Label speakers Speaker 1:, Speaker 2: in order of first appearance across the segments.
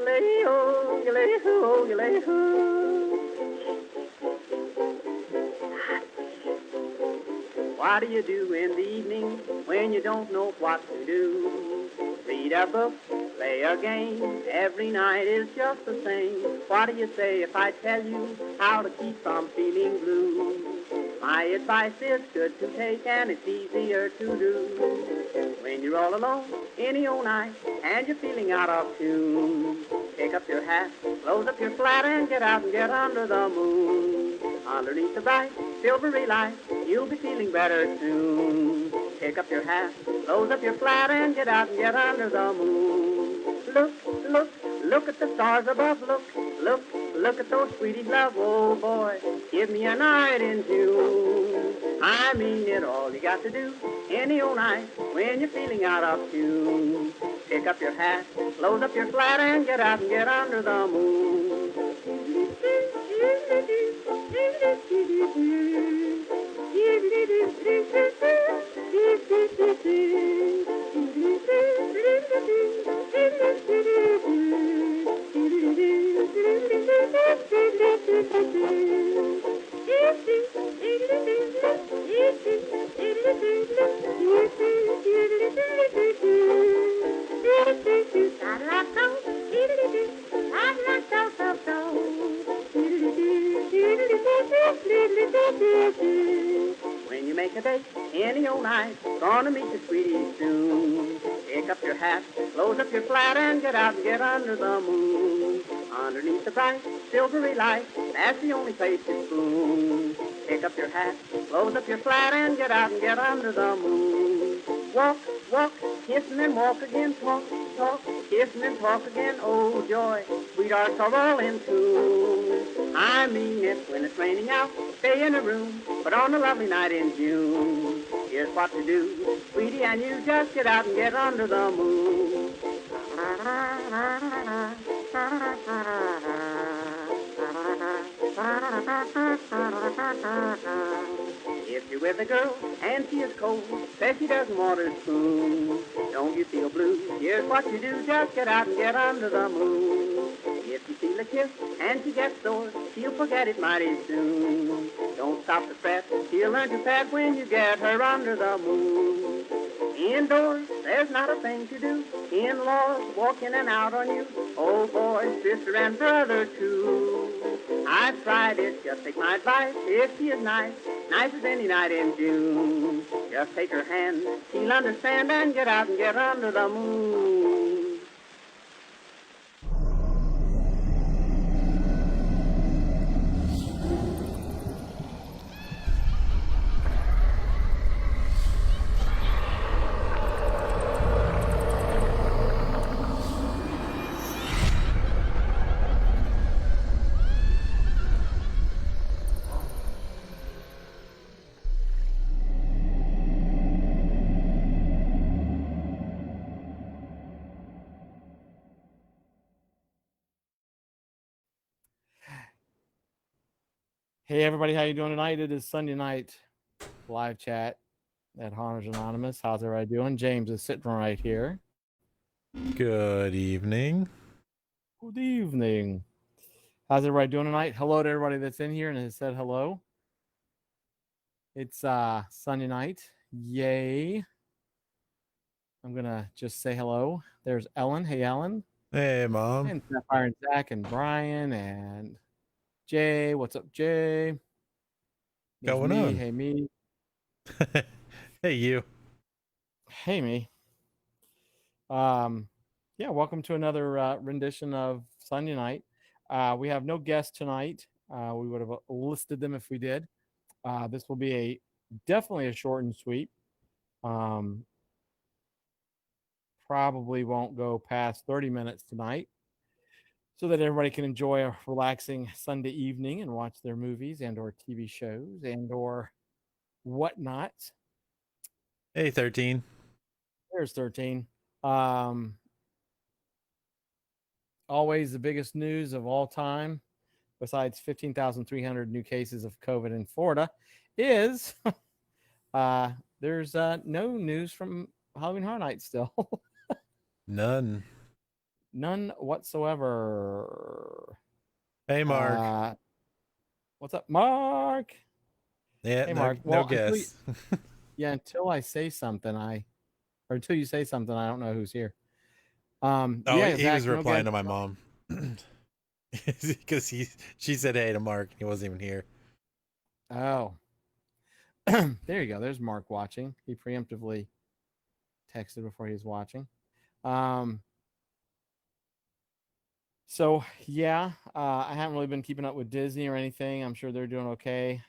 Speaker 1: Oogie-lay-ho, oogie-lay-ho, oogie-lay-ho. What do you do in the evening when you don't know what to do? Read a book, play a game, every night is just the same. What do you say if I tell you how to keep from feeling blue? My advice is good to take and it's easier to do. When you're all alone, any old night, and you're feeling out of tune, pick up your hat, close up your flat, and get out and get under the moon. Underneath the bright, silvery light, you'll be feeling better soon. Pick up your hat, close up your flat, and get out and get under the moon. Look, look, look at the stars above. Look, look, look at those sweeties love. Oh boy, give me a night in June. I mean it, all you got to do any old night when you're feeling out of tune. Pick up your hat, close up your flat, and get out and get under the moon. When you make a date any old night, gonna meet your sweetie soon. Pick up your hat, close up your flat, and get out and get under the moon. Underneath the bright, silvery light, that's the only place to spoon. Pick up your hat, close up your flat, and get out and get under the moon. Walk, walk, kissing and walk again, talk, talk, kissing and talk again, oh joy, sweethearts are all in tune. I mean it, when it's raining out, stay in a room, but on a lovely night in June, here's what to do, sweetie, and you just get out and get under the moon. If you're with a girl and she is cold, says she doesn't want her spoon, don't you feel blue? Here's what you do, just get out and get under the moon. If you steal a kiss and she gets sore, she'll forget it mighty soon. Don't stop to fret, she'll learn to pet when you get her under the moon. Indoors, there's not a thing to do. In-laws walk in and out on you. Oh boy, sister and brother too. I've tried it, just take my advice. If she is nice, nice as any night in June, just take her hand, she'll understand, and get out and get under the moon.
Speaker 2: Hey everybody, how you doing tonight? It is Sunday night live chat at Haunters Anonymous. How's everybody doing? James is sitting right here.
Speaker 3: Good evening.
Speaker 2: Good evening. How's everybody doing tonight? Hello to everybody that's in here and has said hello. It's Sunday night. Yay. I'm gonna just say hello. There's Ellen. Hey Ellen.
Speaker 3: Hey Mom.
Speaker 2: And Sapphire and Zach and Brian and Jay. What's up, Jay? There's
Speaker 3: Going
Speaker 2: me.
Speaker 3: on?
Speaker 2: Hey me.
Speaker 3: Hey you.
Speaker 2: Hey me. Yeah, welcome to another rendition of Sunday night. We have no guests tonight. We would have listed them if we did. This will be definitely a short and sweet. Probably won't go past 30 minutes tonight, so that everybody can enjoy a relaxing Sunday evening and watch their movies and or TV shows and or whatnot.
Speaker 3: Hey 13.
Speaker 2: There's 13. Always the biggest news of all time, besides 15,300 new cases of COVID in Florida, is there's no news from Halloween Horror Nights still.
Speaker 3: None.
Speaker 2: None whatsoever.
Speaker 3: Hey, Mark.
Speaker 2: What's up, Mark?
Speaker 3: Yeah,
Speaker 2: Hey,
Speaker 3: no,
Speaker 2: Mark.
Speaker 3: no
Speaker 2: Well,
Speaker 3: guess.
Speaker 2: until I say something, or until you say something, I don't know who's here.
Speaker 3: Oh,
Speaker 2: Yeah,
Speaker 3: he was
Speaker 2: Zach, no
Speaker 3: replying
Speaker 2: guess.
Speaker 3: to my mom because she said hey to Mark. He wasn't even here.
Speaker 2: Oh, there you go. There's Mark watching. He preemptively texted before he was watching. So yeah, I haven't really been keeping up with Disney or anything. I'm sure they're doing okay.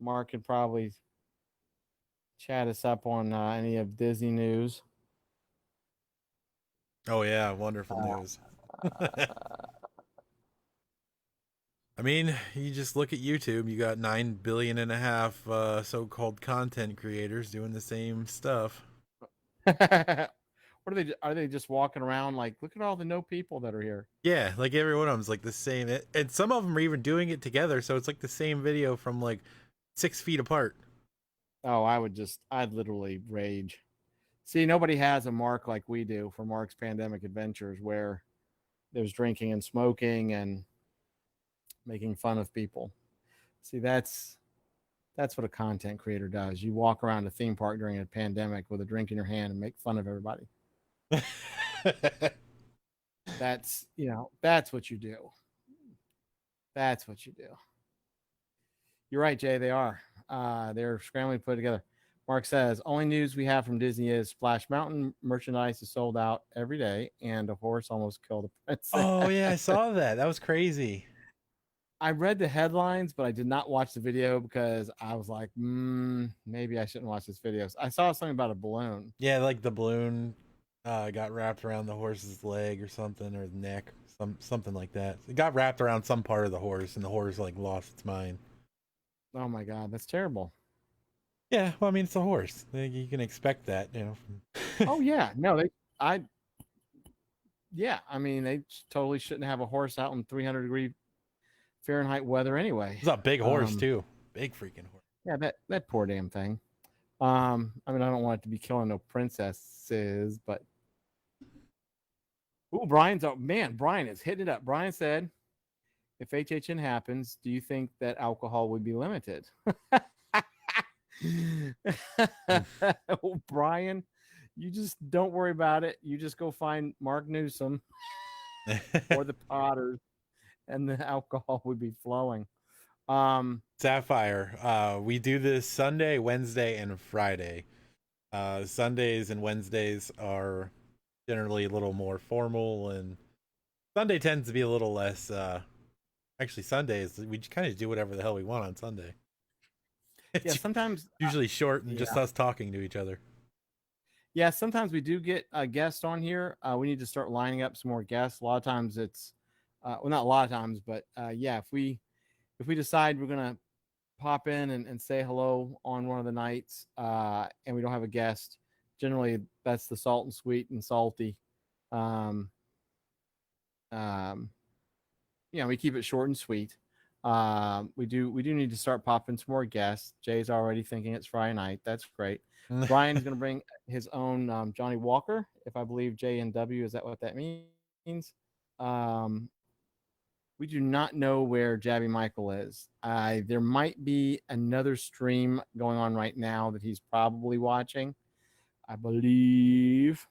Speaker 2: Mark could probably chat us up on any of Disney news.
Speaker 3: Oh yeah, wonderful news. I mean, you just look at YouTube. You got 9 billion and a half so-called content creators doing the same stuff.
Speaker 2: What are they just walking around like, look at all the no people that are here?
Speaker 3: Yeah, like every one of them's like the same, and some of them are even doing it together. So it's like the same video from like 6 feet apart.
Speaker 2: Oh, I'd literally rage. See, nobody has a Mark like we do for Mark's Pandemic Adventures, where there's drinking and smoking and making fun of people. See, that's what a content creator does. You walk around a theme park during a pandemic with a drink in your hand and make fun of everybody. That's what you do. That's what you do. You're right, Jay. They are. They're scrambling to put it together. Mark says, only news we have from Disney is Splash Mountain merchandise is sold out every day, and a horse almost killed a princess.
Speaker 3: Oh yeah, I saw that. That was crazy.
Speaker 2: I read the headlines, but I did not watch the video because I was like, maybe I shouldn't watch this video. I saw something about a balloon.
Speaker 3: Yeah, like the balloon got wrapped around the horse's leg or something, or the neck, something like that. It got wrapped around some part of the horse, and the horse like lost its mind.
Speaker 2: Oh my God, that's terrible.
Speaker 3: Yeah, well, I mean, it's a horse. You can expect that, you know.
Speaker 2: Oh yeah, no, yeah, I mean, they totally shouldn't have a horse out in 300-degree Fahrenheit weather anyway.
Speaker 3: It's a big horse too, big freaking horse.
Speaker 2: Yeah, that poor damn thing. I mean, I don't want it to be killing no princesses, but Brian is hitting it up. Brian said, if HHN happens, do you think that alcohol would be limited? Brian, you just don't worry about it. You just go find Mark Newsom or the Potters, and the alcohol would be flowing.
Speaker 3: Sapphire, we do this Sunday, Wednesday, and Friday. Sundays and Wednesdays are generally a little more formal, and Sunday tends to be a little less. Actually, Sundays we kind of do whatever the hell we want on Sunday.
Speaker 2: Yeah, sometimes
Speaker 3: usually short and just us talking to each other.
Speaker 2: Yeah, sometimes we do get a guest on here. We need to start lining up some more guests. A lot of times it's, well, not a lot of times, but yeah, if we decide we're gonna pop in and say hello on one of the nights, and we don't have a guest, generally that's the salt and sweet and salty. We keep it short and sweet. We do need to start popping some more guests. Jay's already thinking it's Friday night. That's great. Brian's going to bring his own Johnny Walker, if I believe JNW. Is that what that means? We do not know where Jabby Michael is. There might be another stream going on right now that he's probably watching, I believe.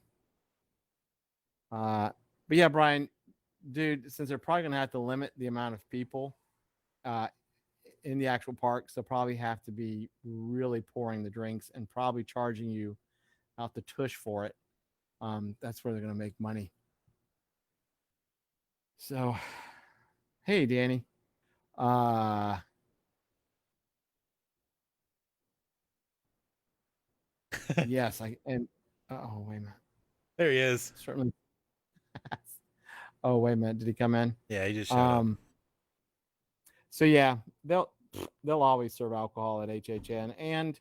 Speaker 2: But yeah, Brian, dude, since they're probably going to have to limit the amount of people in the actual parks, they'll probably have to be really pouring the drinks and probably charging you out the tush for it. That's where they're going to make money. So, hey, Danny. Yes, oh, wait a minute.
Speaker 3: There he is.
Speaker 2: Certainly. Oh, wait a minute. Did he come in?
Speaker 3: Yeah, he just showed up.
Speaker 2: So yeah, they'll always serve alcohol at HHN, and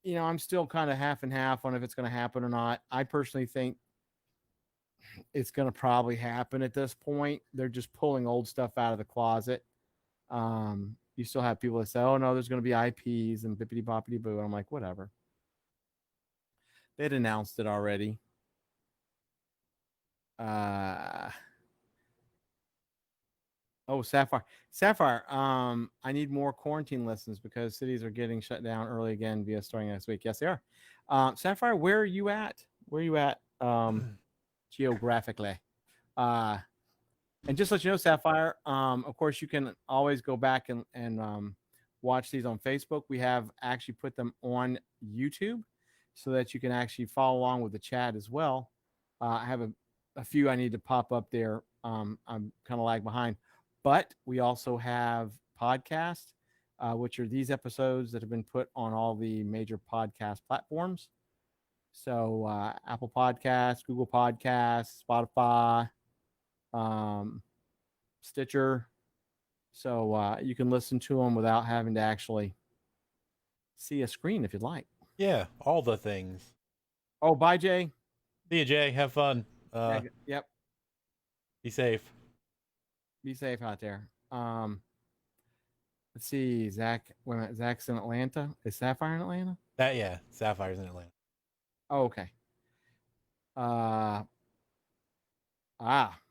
Speaker 2: I'm still kind of half and half on if it's going to happen or not. I personally think it's going to probably happen at this point. They're just pulling old stuff out of the closet. You still have people that say, "Oh no, there's going to be IPs and bippity boppity boo," and I'm like, whatever. They'd announced it already. Uh, oh, Sapphire. Sapphire. I need more quarantine lessons because cities are getting shut down early again via starting next week. Yes, they are. Sapphire, where are you at? Where are you at geographically? Uh, and just to let you know, Sapphire, of course, you can always go back and watch these on Facebook. We have actually put them on YouTube so that you can actually follow along with the chat as well. I have a few I need to pop up there. I'm kind of lag behind, but we also have podcasts, which are these episodes that have been put on all the major podcast platforms. So Apple Podcasts, Google Podcasts, Spotify, Stitcher. So you can listen to them without having to actually see a screen if you'd like.
Speaker 3: Yeah, all the things.
Speaker 2: Oh, bye, Jay.
Speaker 3: See you, Jay. Have fun.
Speaker 2: Yep.
Speaker 3: Be safe.
Speaker 2: Be safe out there. Let's see, Zach. Wait a minute, Zach's in Atlanta. Is Sapphire in Atlanta?
Speaker 3: Yeah, Sapphire's in Atlanta.
Speaker 2: Oh, okay. All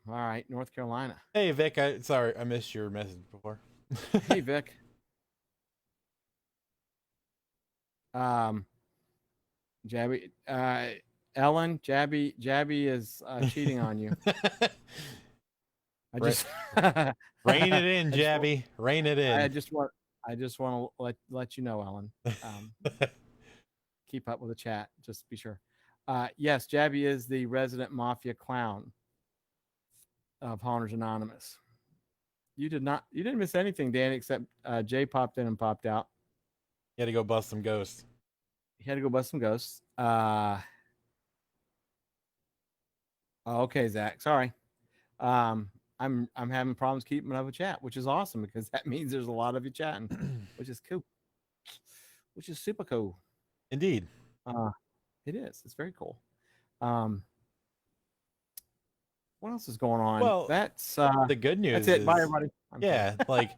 Speaker 2: right, North Carolina.
Speaker 3: Hey, Vic. Sorry, I missed your message before.
Speaker 2: Hey, Vic. Jabby, Ellen, Jabby is cheating on you. I just
Speaker 3: rein it in, Jabby. Rein it in.
Speaker 2: I just want to let you know, Ellen. Keep up with the chat. Just be sure. Yes, Jabby is the resident mafia clown of Hauners Anonymous. You didn't miss anything, Dan, except Jay popped in and popped out.
Speaker 3: You had to go bust some ghosts.
Speaker 2: He had to go bust some ghosts. Okay, Zach. Sorry. I'm having problems keeping up with chat, which is awesome because that means there's a lot of you chatting, which is cool. Which is super cool.
Speaker 3: Indeed.
Speaker 2: It is. It's very cool. What else is going on?
Speaker 3: Well,
Speaker 2: that's
Speaker 3: the good news.
Speaker 2: That's it. Bye, everybody.
Speaker 3: Like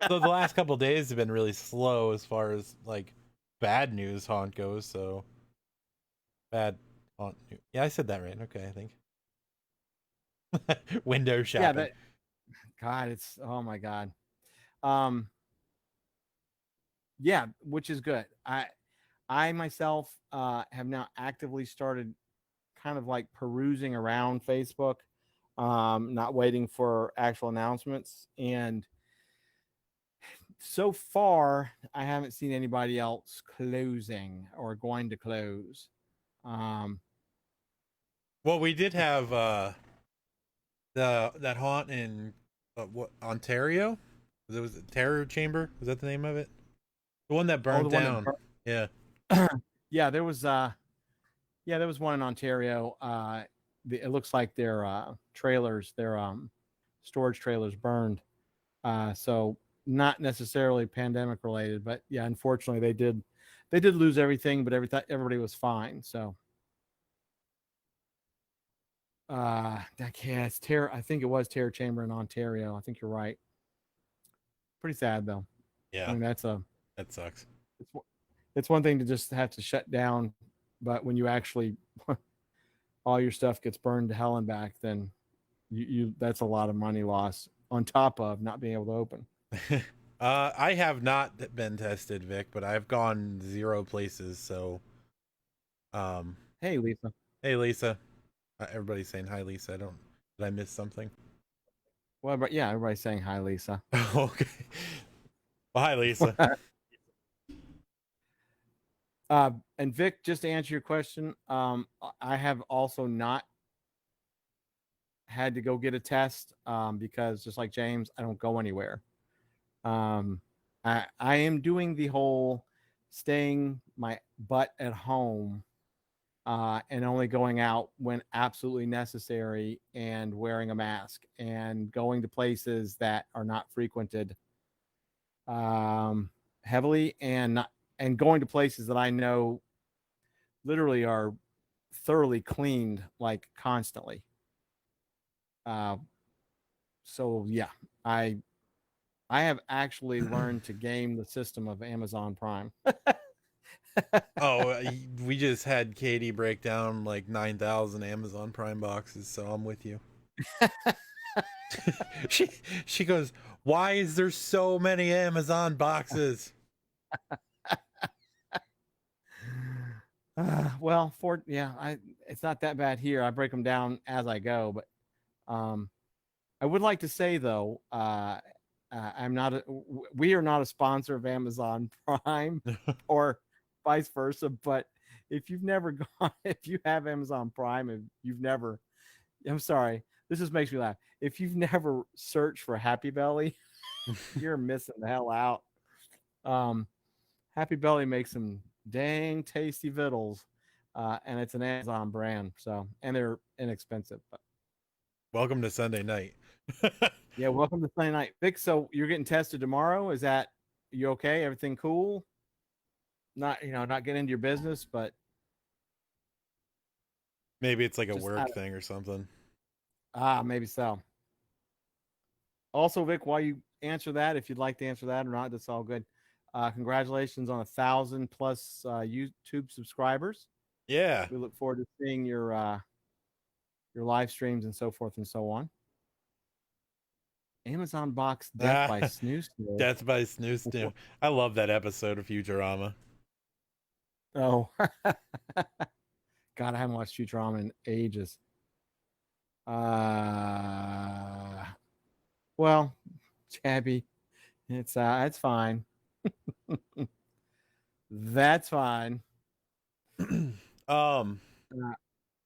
Speaker 3: so the last couple of days have been really slow as far as like bad news haunt goes. So bad haunt. Yeah, I said that right. Okay, I think. Window shopping.
Speaker 2: Yeah, God, it's oh my God. Yeah, which is good. I myself have now actively started kind of like perusing around Facebook, not waiting for actual announcements. And so far, I haven't seen anybody else closing or going to close.
Speaker 3: Well, we did have that haunt in what Ontario? It was Terror Chamber. Was that the name of it? The one that burned down. Yeah.
Speaker 2: Yeah, there was one in Ontario. It looks like their trailers, their storage trailers burned. So not necessarily pandemic related, but yeah, unfortunately they did lose everything, but everybody was fine. So it's Terror. I think it was Terror Chamber in Ontario. I think you're right. Pretty sad though.
Speaker 3: Yeah.
Speaker 2: I mean, that
Speaker 3: sucks.
Speaker 2: It's one thing to just have to shut down, but when you actually all your stuff gets burned to hell and back, then you that's a lot of money lost on top of not being able to open.
Speaker 3: I have not been tested, Vic, but I've gone 0 places. So,
Speaker 2: hey Lisa.
Speaker 3: Hey Lisa. Everybody's saying hi, Lisa. Did I miss something?
Speaker 2: Well, but yeah, everybody's saying hi, Lisa.
Speaker 3: Okay. Well, hi, Lisa.
Speaker 2: And Vic, just to answer your question, I have also not had to go get a test because just like James, I don't go anywhere. I am doing the whole staying my butt at home and only going out when absolutely necessary and wearing a mask and going to places that are not frequented heavily and going to places that I know literally are thoroughly cleaned like constantly. So yeah, I have actually learned to game the system of Amazon Prime.
Speaker 3: Oh, we just had Katie break down like 9,000 Amazon Prime boxes, so I'm with you. she she goes, "Why is there so many Amazon boxes?"
Speaker 2: Well, it's not that bad here. I break them down as I go, but I would like to say though, we are not a sponsor of Amazon Prime or vice versa. But if you've never if you have Amazon Prime and I'm sorry, this just makes me laugh. If you've never searched for Happy Belly, you're missing the hell out. Happy Belly makes some dang tasty vittles, and it's an Amazon brand. So, and they're inexpensive. But
Speaker 3: Welcome to Sunday night.
Speaker 2: yeah, welcome to Sunday night, Vic. So you're getting tested tomorrow. Is that you okay? Everything cool? Not getting into your business, but
Speaker 3: Maybe it's like a
Speaker 2: just
Speaker 3: work thing or something.
Speaker 2: maybe so. Also, Vic, while you answer that, if you'd like to answer that or not, that's all good. Congratulations on 1,000 plus YouTube subscribers.
Speaker 3: Yeah.
Speaker 2: We look forward to seeing your live streams and so forth and so on. Amazon box Death by Snoo Snoo.
Speaker 3: Death by Snoo Snoo. I love that episode of Futurama.
Speaker 2: Oh, God, I haven't watched Futurama in ages. Well, Chabby, it's fine. That's fine.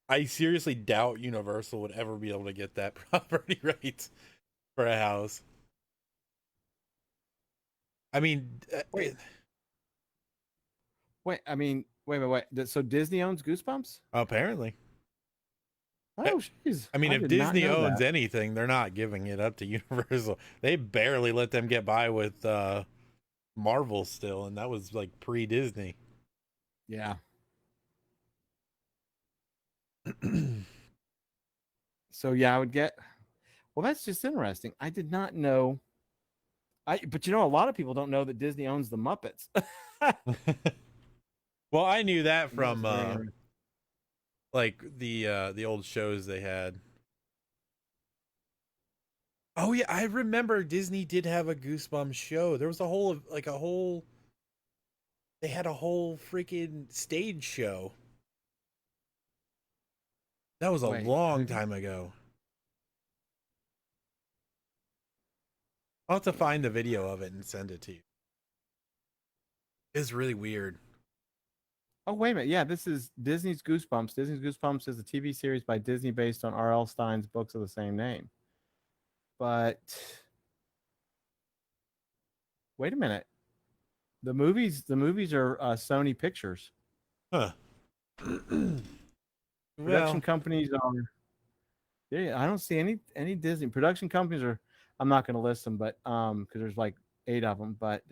Speaker 3: I seriously doubt Universal would ever be able to get that property right for a house. I mean,
Speaker 2: wait. Wait. So Disney owns Goosebumps?
Speaker 3: Apparently.
Speaker 2: Oh, jeez.
Speaker 3: I mean, if Disney owns anything, they're not giving it up to Universal. They barely let them get by with Marvel still, and that was like pre-Disney.
Speaker 2: Yeah. So yeah, I would get. Well, that's just interesting. I did not know. But a lot of people don't know that Disney owns the Muppets.
Speaker 3: Well, I knew that from like the old shows they had. Oh yeah, I remember Disney did have a Goosebumps show. There was they had a whole freaking stage show. That was a long time ago. I'll have to find the video of it and send it to you. It's really weird.
Speaker 2: Oh, wait a minute. Yeah, this is Disney's Goosebumps. Disney's Goosebumps is a TV series by Disney based on R.L. Stine's books of the same name. But wait a minute. The movies are Sony Pictures.
Speaker 3: Huh.
Speaker 2: Production companies are. Yeah, I don't see any Disney production companies are. I'm not going to list them, but because there's like 8 of them. But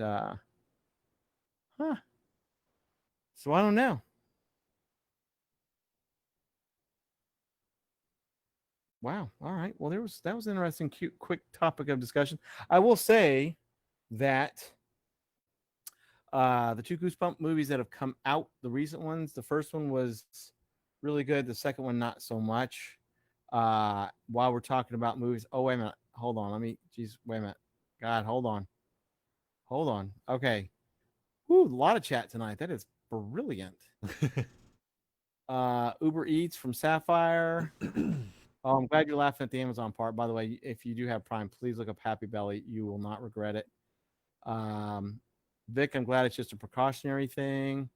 Speaker 2: so I don't know. Wow. All right. Well, that was an interesting, cute, quick topic of discussion. I will say that the 2 Goosebump movies that have come out, the recent ones, the first one was really good. The second one, not so much. While we're talking about movies, oh, wait a minute. Hold on. Wait a minute. God, hold on. Okay. Ooh, a lot of chat tonight. That is brilliant. Uber Eats from Sapphire. Oh, I'm glad you're laughing at the Amazon part. By the way, if you do have Prime, please look up Happy Belly. You will not regret it. Vic, I'm glad it's just a precautionary thing.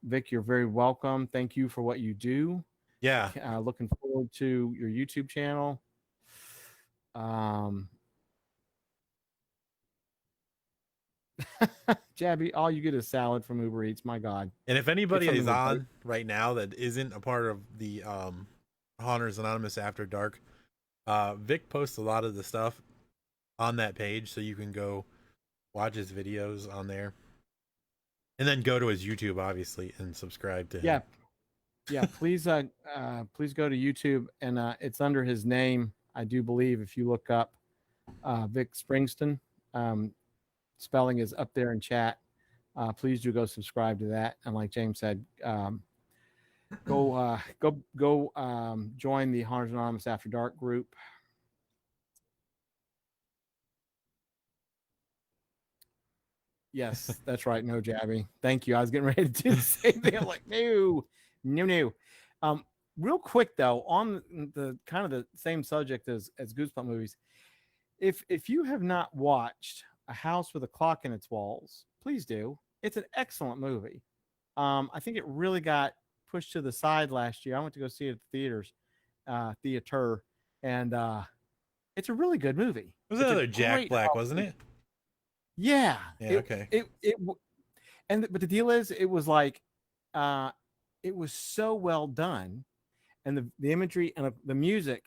Speaker 2: Vic, you're very welcome. Thank you for what you do.
Speaker 3: Yeah.
Speaker 2: Looking forward to your YouTube channel. Jabby, all you get is salad from Uber Eats. My God.
Speaker 3: And if anybody is on right now that isn't a part of the Haunters Anonymous After Dark, Vic posts a lot of the stuff on that page, so you can go watch his videos on there. And then go to his YouTube, obviously, and subscribe to him.
Speaker 2: Yeah, please go to YouTube, and it's under his name, I do believe, if you look up Vic Springston. spelling is up there in chat. Please do go subscribe to that. And like James said, go join the Hunters Anonymous After Dark group. Yes, that's right. No, Jabby. Thank you. I was getting ready to do the same thing. I'm like, no. Real quick though, on the kind of the same subject as Goosebump movies, if you have not watched A House with a Clock in Its Walls, please do. It's an excellent movie. I think it really got pushed to the side last year. I went to go see it at the theater, and it's a really good movie.
Speaker 3: It was another Jack Black, wasn't it?
Speaker 2: Yeah.
Speaker 3: Okay.
Speaker 2: But the deal is, it was like, it was so well done, and the imagery and the music.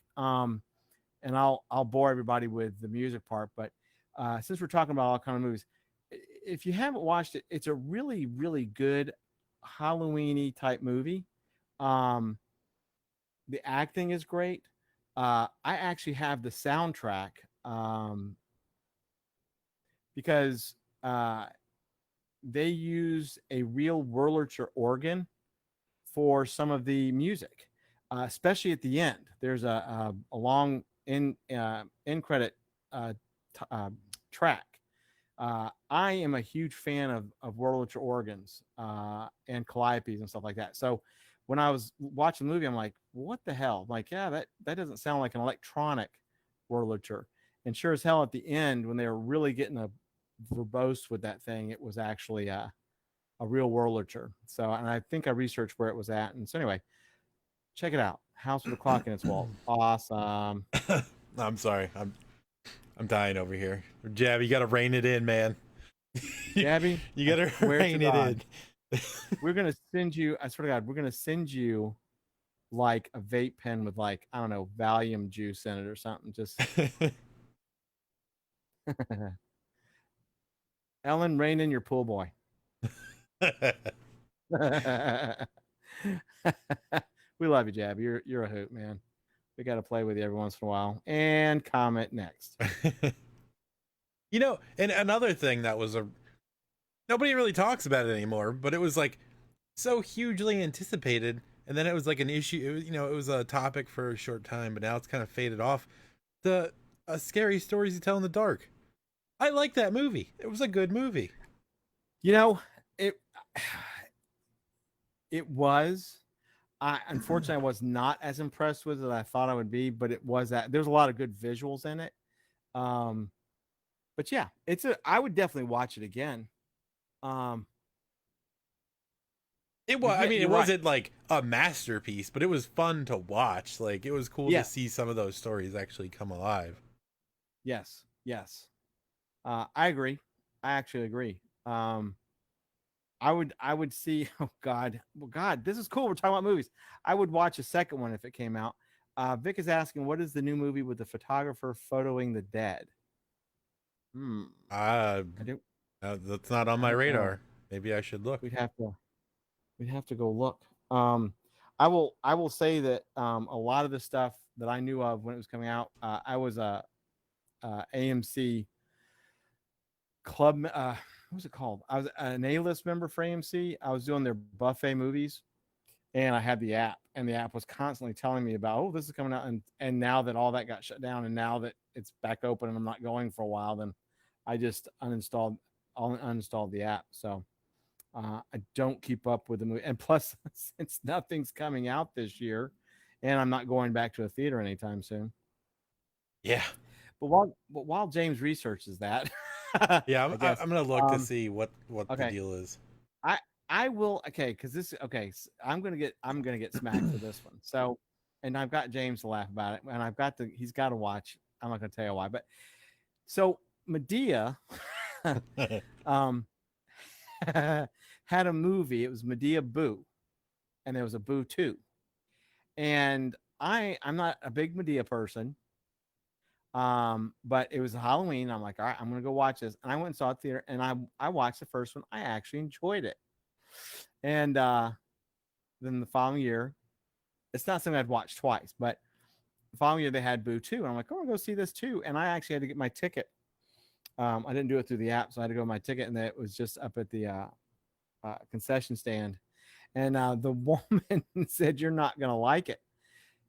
Speaker 2: And I'll bore everybody with the music part, but since we're talking about all kind of movies, if you haven't watched it, it's a really, really good Halloween-y type movie. The acting is great. I actually have the soundtrack because they use a real Wurlitzer organ for some of the music, especially at the end. There's a long end credit track. I am a huge fan of Wurlitzer organs and calliopes and stuff like that. So when I was watching the movie, I'm like, what the hell? I'm like, yeah, that doesn't sound like an electronic Wurlitzer. And sure as hell at the end, when they were really getting a verbose with that thing, it was actually a real Wurlitzer. So, and I think I researched where it was at. And so anyway, check it out. House with a Clock in Its Walls. Awesome.
Speaker 3: I'm sorry. I'm dying over here. Jab, you got to rein it in, man.
Speaker 2: Jabby,
Speaker 3: you got to rein it in.
Speaker 2: We're going to send you, I swear to God, we're going to send you like a vape pen with like, I don't know, Valium juice in it or something. Just Ellen, rein in your pool boy. We love you, Jab. You're a hoot, man. We got to play with you every once in a while. And comment next.
Speaker 3: You know, and another thing that was nobody really talks about it anymore, but it was like so hugely anticipated, and then it was like an issue. It was a topic for a short time, but now it's kind of faded off. The Scary Stories You Tell in the Dark. I like that movie. It was a good movie.
Speaker 2: It was. Unfortunately, I was not as impressed with it as I thought I would be, but it was that there's a lot of good visuals in it. But yeah, I would definitely watch it again.
Speaker 3: It was. I mean, it wasn't like a masterpiece, but it was fun to watch. Like, it was cool to see some of those stories actually come alive.
Speaker 2: Yes. I agree. I actually agree. I would see. Oh God, this is cool. We're talking about movies. I would watch a second one if it came out. Vic is asking, what is the new movie with the photographer photoing the dead?
Speaker 3: That's not on my radar. Maybe I should look.
Speaker 2: We'd have to go look. I will say that a lot of the stuff that I knew of when it was coming out, I was a AMC club. What was it called? I was an A-list member for AMC. I was doing their buffet movies, and I had the app, and the app was constantly telling me about, oh, this is coming out, and now that all that got shut down, and now that it's back open, and I'm not going for a while, then I just uninstalled the app. So I don't keep up with the movie, and plus, since nothing's coming out this year, and I'm not going back to a theater anytime soon.
Speaker 3: Yeah.
Speaker 2: But while James researches that.
Speaker 3: Yeah, I'm gonna look to see what the deal is.
Speaker 2: I will, because this, I'm gonna get smacked for this one. So, and I've got James to laugh about it, and he's got to watch. I'm not gonna tell you why, but so Medea had a movie. It was Medea Boo, and there was a Boo 2. And I'm not a big Medea person. But it was Halloween. I'm like, all right, I'm gonna go watch this. And I went and saw it theater, and I watched the first one. I actually enjoyed it. And then the following year, it's not something I'd watched twice, but the following year they had Boo 2. And I'm like, oh, I'm gonna go see this too. And I actually had to get my ticket I didn't do it through the app, so I had to go to my ticket, and it was just up at the concession stand. And the woman said, "You're not gonna like it."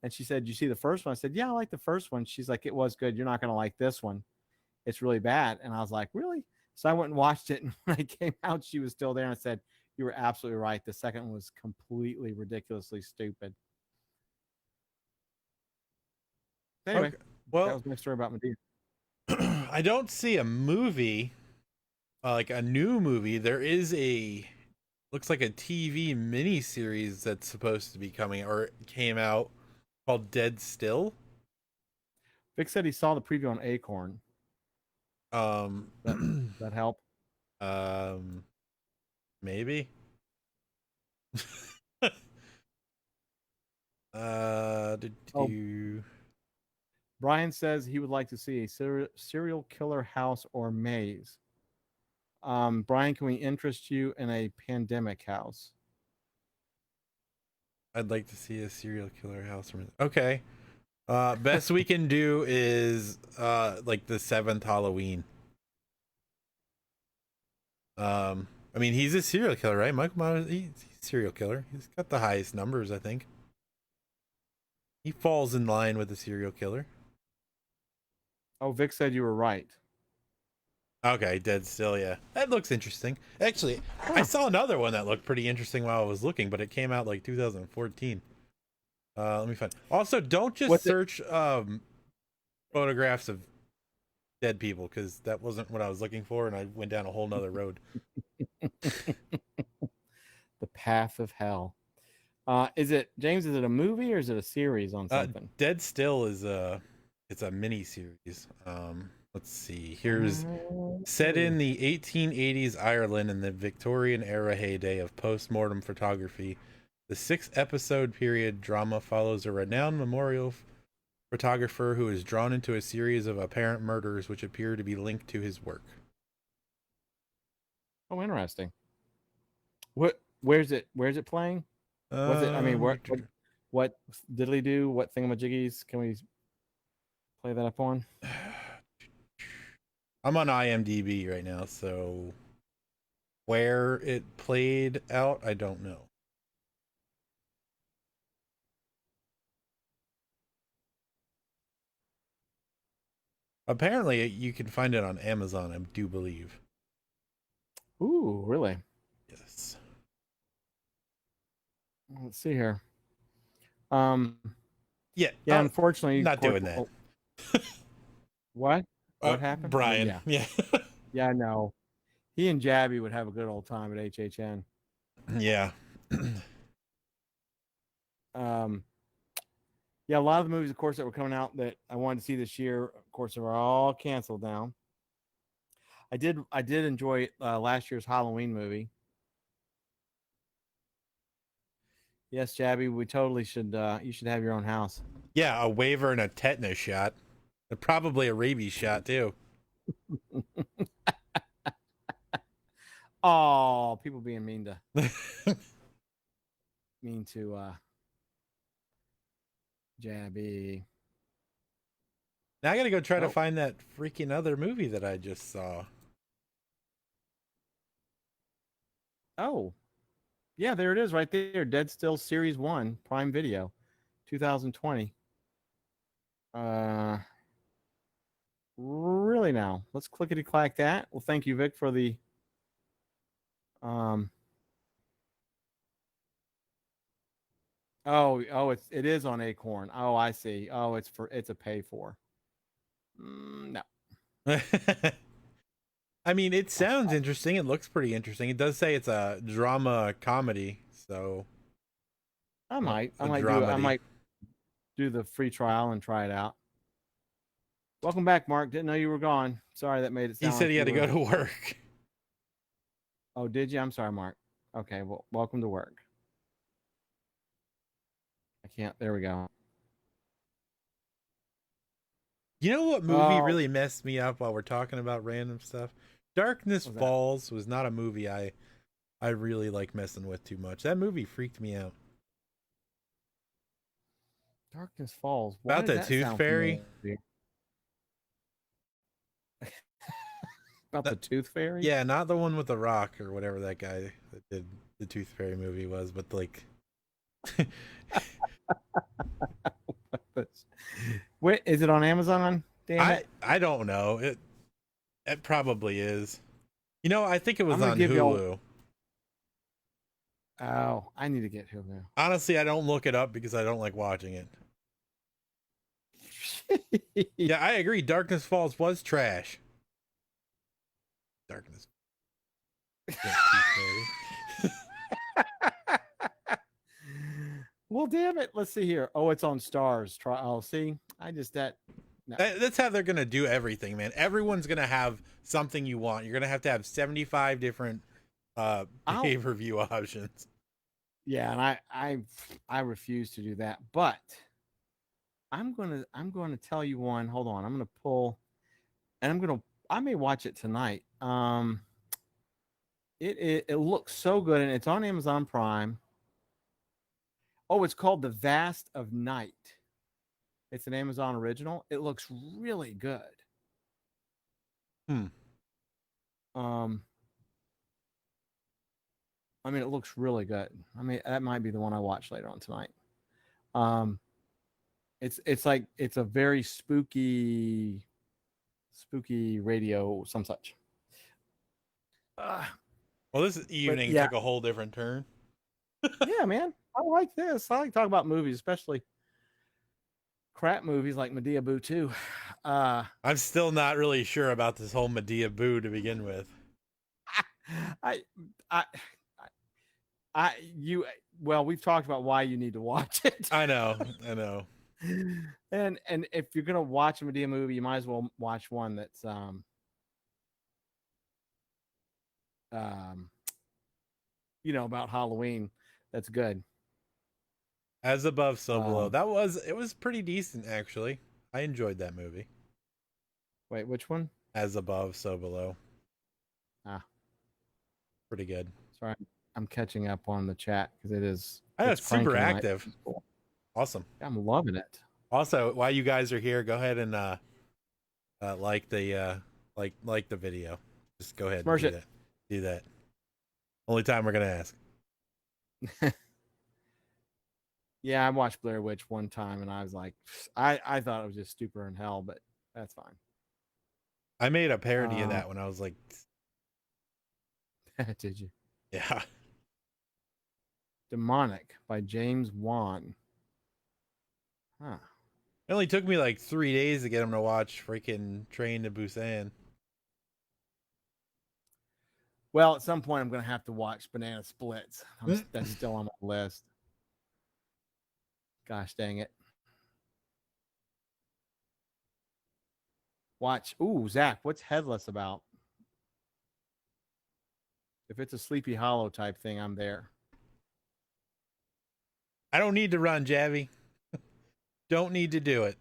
Speaker 2: And she said, "You see the first one?" I said, "Yeah, I like the first one." She's like, "It was good. You're not gonna like this one. It's really bad." And I was like, "Really?" So I went and watched it, and when I came out, she was still there, and I said, "You were absolutely right. The second one was completely ridiculously stupid." Anyway,
Speaker 3: Okay.
Speaker 2: that
Speaker 3: Well,
Speaker 2: was my story about Medea.
Speaker 3: I don't see a movie, like a new movie. There is looks like a TV miniseries that's supposed to be coming or came out called Dead Still.
Speaker 2: Vic said he saw the preview on Acorn.
Speaker 3: Um,
Speaker 2: That help?
Speaker 3: um, maybe. Did
Speaker 2: Oh,
Speaker 3: you?
Speaker 2: Brian says he would like to see a serial killer house or maze. Brian, can we interest you in a pandemic house?
Speaker 3: I'd like to see a serial killer house. Okay. Best we can do is like the seventh Halloween. I mean, he's a serial killer, right? Michael Myers, he's a serial killer. He's got the highest numbers, I think. He falls in line with a serial killer.
Speaker 2: Oh, Vic said you were right.
Speaker 3: Okay, Dead Still, yeah. That looks interesting. Actually, I saw another one that looked pretty interesting while I was looking, but it came out like 2014. Let me find. Also, don't just
Speaker 2: What's it?
Speaker 3: search photographs of dead people, because that wasn't what I was looking for, and I went down a whole nother road.
Speaker 2: The Path of Hell. Is it James? Is it a movie or is it a series on something?
Speaker 3: Dead Still is it's a mini series. Let's see. Here's set in the 1880s Ireland in the Victorian era heyday of post-mortem photography. The 6-episode period drama follows a renowned memorial photographer who is drawn into a series of apparent murders which appear to be linked to his work.
Speaker 2: Oh, interesting. Where's it playing? Was it? I mean, what diddly do? What thingamajiggies can we play that up on?
Speaker 3: I'm on IMDb right now, so where it played out, I don't know. Apparently, you can find it on Amazon, I do believe.
Speaker 2: Ooh, really?
Speaker 3: Yes.
Speaker 2: Let's see here.
Speaker 3: Yeah.
Speaker 2: Yeah. Unfortunately,
Speaker 3: not doing that.
Speaker 2: What? What happened?
Speaker 3: Brian.
Speaker 2: I mean, yeah. Yeah. No. He and Jabby would have a good old time at HHN.
Speaker 3: Yeah.
Speaker 2: Yeah, a lot of the movies, of course, that were coming out that I wanted to see this year, of course, are all canceled now. I did enjoy last year's Halloween movie. Yes, Jabby, we totally should. You should have your own house.
Speaker 3: Yeah, a waiver and a tetanus shot, and probably a rabies shot too.
Speaker 2: Oh, people being mean to Jabby.
Speaker 3: Now I gotta go try to find that freaking other movie that I just saw.
Speaker 2: Oh, yeah, there it is right there. Dead Still Series 1, Prime Video, 2020. Really now. Let's clickety clack that. Well, thank you, Vic, for the it is on Acorn. Oh, I see. Oh, it's a pay for. No.
Speaker 3: I mean, it sounds interesting. It looks pretty interesting. It does say it's a drama comedy, so
Speaker 2: I might do the free trial and try it out. Welcome back, Mark. Didn't know you were gone. Sorry that made it sound
Speaker 3: he said
Speaker 2: like
Speaker 3: he had to go to work.
Speaker 2: Oh, did you? I'm sorry, Mark. Okay, well, welcome to work. I can't. There we go.
Speaker 3: You know what movie really messed me up while we're talking about random stuff? Darkness Falls was not a movie I really like messing with too much. That movie freaked me out.
Speaker 2: Darkness Falls.
Speaker 3: About the Tooth Fairy?
Speaker 2: About the Tooth Fairy?
Speaker 3: Yeah, not the one with the Rock or whatever that guy that did the Tooth Fairy movie was, but like,
Speaker 2: Wait, is it on Amazon? Damn it!
Speaker 3: I don't know. It probably is. You know, I think it was
Speaker 2: I'm gonna
Speaker 3: on
Speaker 2: give y'all.
Speaker 3: Hulu.
Speaker 2: Oh, I need to get Hulu.
Speaker 3: Honestly, I don't look it up because I don't like watching it. Yeah, I agree. Darkness Falls was trash. Darkness. Yeah, Tooth Fairy.
Speaker 2: Well, damn it. Let's see here. Oh, it's on Stars. Try. Oh, see, I just that. No.
Speaker 3: That's how they're gonna do everything, man. Everyone's gonna have something you want. You're gonna have 75 different pay-per-view options.
Speaker 2: Yeah, and I refuse to do that. But I'm gonna tell you one. Hold on. I'm gonna pull, and I may watch it tonight. It looks so good, and it's on Amazon Prime. Oh, it's called The Vast of Night. It's an Amazon original. It looks really good. I mean, it looks really good. I mean, that might be the one I watch later on tonight. It's like it's a very spooky radio, some such.
Speaker 3: Well, this evening took a whole different turn.
Speaker 2: Yeah, man, I like this. I like talking about movies, especially crap movies like Medea Boo 2.
Speaker 3: I'm still not really sure about this whole Medea Boo to begin with.
Speaker 2: Well, we've talked about why you need to watch it.
Speaker 3: I know.
Speaker 2: And if you're gonna watch a Medea movie, you might as well watch one that's about Halloween. That's good.
Speaker 3: As Above, So Below. It was pretty decent actually. I enjoyed that movie.
Speaker 2: Wait, which one?
Speaker 3: As Above, So Below. Pretty good.
Speaker 2: Sorry, I'm catching up on the chat because it's
Speaker 3: super active. Cool. Awesome.
Speaker 2: I'm loving it.
Speaker 3: Also, while you guys are here, go ahead and like the video. Just go ahead and do that. Only time we're gonna ask.
Speaker 2: Yeah, I watched Blair Witch one time and I was like, I thought it was just stupider in hell, but that's fine.
Speaker 3: I made a parody of that when I was like,
Speaker 2: did you?
Speaker 3: Yeah.
Speaker 2: Demonic by James Wan. Huh.
Speaker 3: It only took me like 3 days to get him to watch freaking Train to Busan.
Speaker 2: Well, at some point I'm going to have to watch Banana Splits. That's still on my list. Gosh dang it. Watch. Ooh, Zach, what's Headless about? If it's a Sleepy Hollow type thing, I'm there.
Speaker 3: I don't need to run, Javi. Don't need to do it.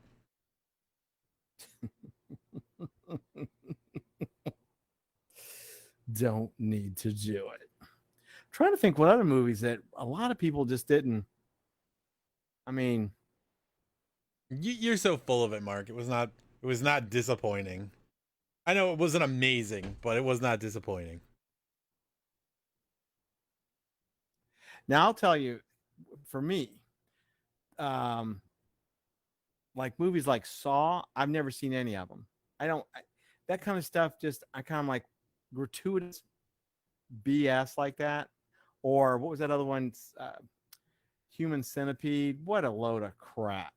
Speaker 2: Don't need to do it. I'm trying to think what other movies that a lot of people just didn't. I mean,
Speaker 3: you're so full of it, Mark. It was not disappointing. I know it wasn't amazing, but it was not disappointing.
Speaker 2: Now I'll tell you, for me, like movies like Saw, I've never seen any of them. That kind of stuff. I kind of like gratuitous BS like that. Or what was that other one? Human Centipede. What a load of crap.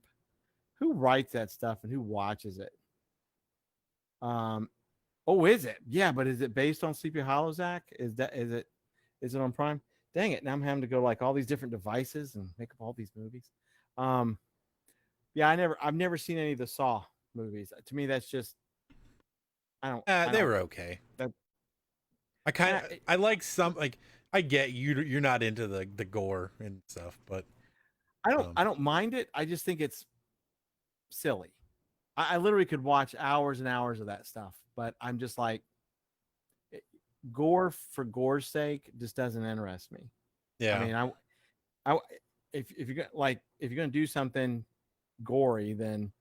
Speaker 2: Who writes that stuff and who watches it? Oh, is it? Yeah, but is it based on Sleepy Hollow, Zach? Is it on Prime? Dang it! Now I'm having to go like all these different devices and make up all these movies. Yeah, I've never seen any of the Saw movies. To me, that's just
Speaker 3: they were okay. I like some, like, I get you're not into the gore and stuff, but
Speaker 2: I don't mind it. I just think it's silly. I literally could watch hours and hours of that stuff, but I'm just like, gore for gore's sake just doesn't interest me.
Speaker 3: Yeah.
Speaker 2: I mean, if you're gonna do something gory, then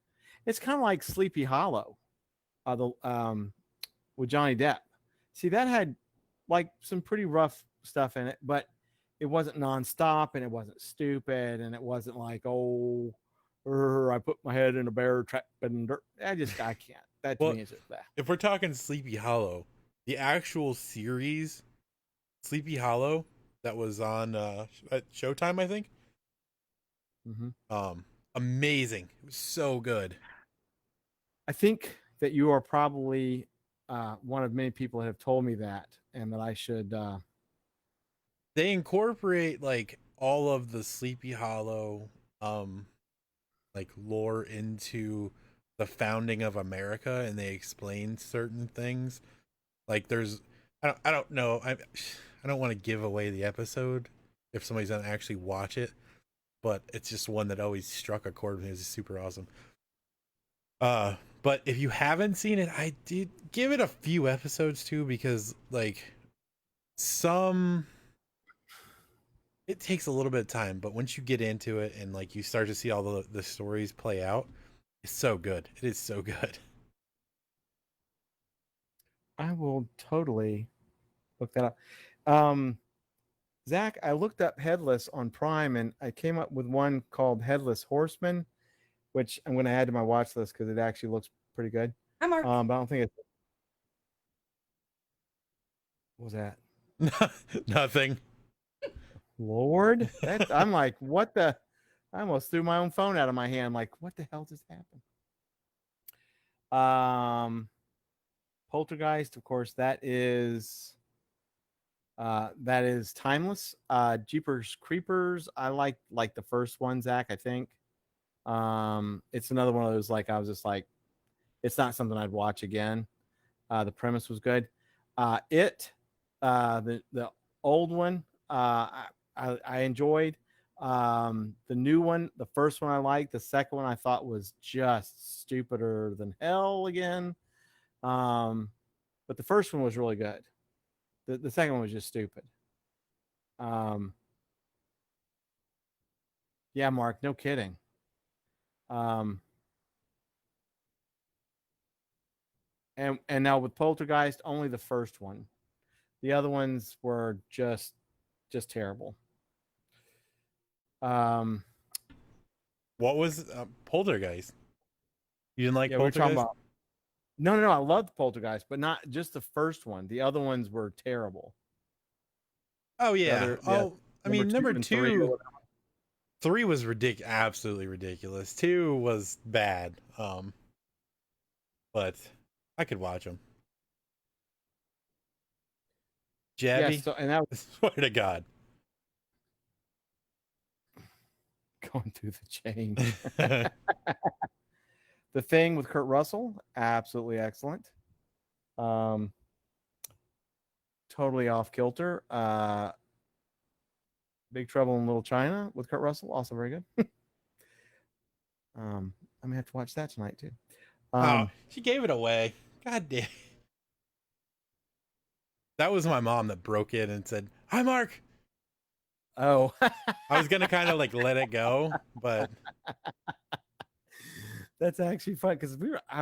Speaker 2: it's kind of like Sleepy Hollow, with Johnny Depp. See, that had like some pretty rough stuff in it, but it wasn't nonstop and it wasn't stupid and it wasn't like, oh, I put my head in a bear trap and dirt. I can't. That to
Speaker 3: Well,
Speaker 2: me is just that.
Speaker 3: if we're talking Sleepy Hollow, the actual series Sleepy Hollow that was on at Showtime, I think.
Speaker 2: Mm-hmm.
Speaker 3: Amazing. It was so good.
Speaker 2: I think that you are probably one of many people that have told me that, and that I should.
Speaker 3: They incorporate like all of the Sleepy Hollow like lore into the founding of America, and they explain certain things. Like there's I don't know. I don't want to give away the episode if somebody's gonna actually watch it, but it's just one that always struck a chord with me. It's super awesome. But if you haven't seen it, I did give it a few episodes too, because like some it takes a little bit of time, but once you get into it and like you start to see all the stories play out, it's so good. It is so good.
Speaker 2: I will totally look that up. Zach, I looked up Headless on Prime, and I came up with one called Headless Horseman, which I'm going to add to my watch list because it actually looks pretty good.
Speaker 4: Hi, Mark.
Speaker 2: But I don't think it's. What was that?
Speaker 3: Nothing.
Speaker 2: Lord, I'm like, what the? I almost threw my own phone out of my hand. Like, what the hell just happened? Poltergeist, of course, that is timeless. Jeepers Creepers, I like the first one, Zach. I think it's another one of those, like, I was just like, it's not something I'd watch again. The premise was good. The old one, I enjoyed. The new one, the first one I liked. The second one I thought was just stupider than hell again. But the first one was really good. The second one was just stupid. Yeah, Mark, no kidding. And now with Poltergeist, only the first one. The other ones were just terrible.
Speaker 3: What was Poltergeist? You didn't like Poltergeist?
Speaker 2: We're talking about. No. I loved Poltergeist, but not just the first one. The other ones were terrible.
Speaker 3: Oh yeah. I mean, number two, 3 was ridiculous, absolutely ridiculous. 2 was bad. But I could watch them. Jabby.
Speaker 2: Yeah, and that was
Speaker 3: swear to God.
Speaker 2: Going through the chain. The Thing with Kurt Russell, absolutely excellent. Totally off kilter. Big Trouble in Little China with Kurt Russell, also very good. I'm gonna have to watch that tonight too.
Speaker 3: She gave it away. God damn. That was my mom that broke in and said, "Hi, Mark."
Speaker 2: Oh,
Speaker 3: I was gonna kind of like let it go, but
Speaker 2: that's actually fun because I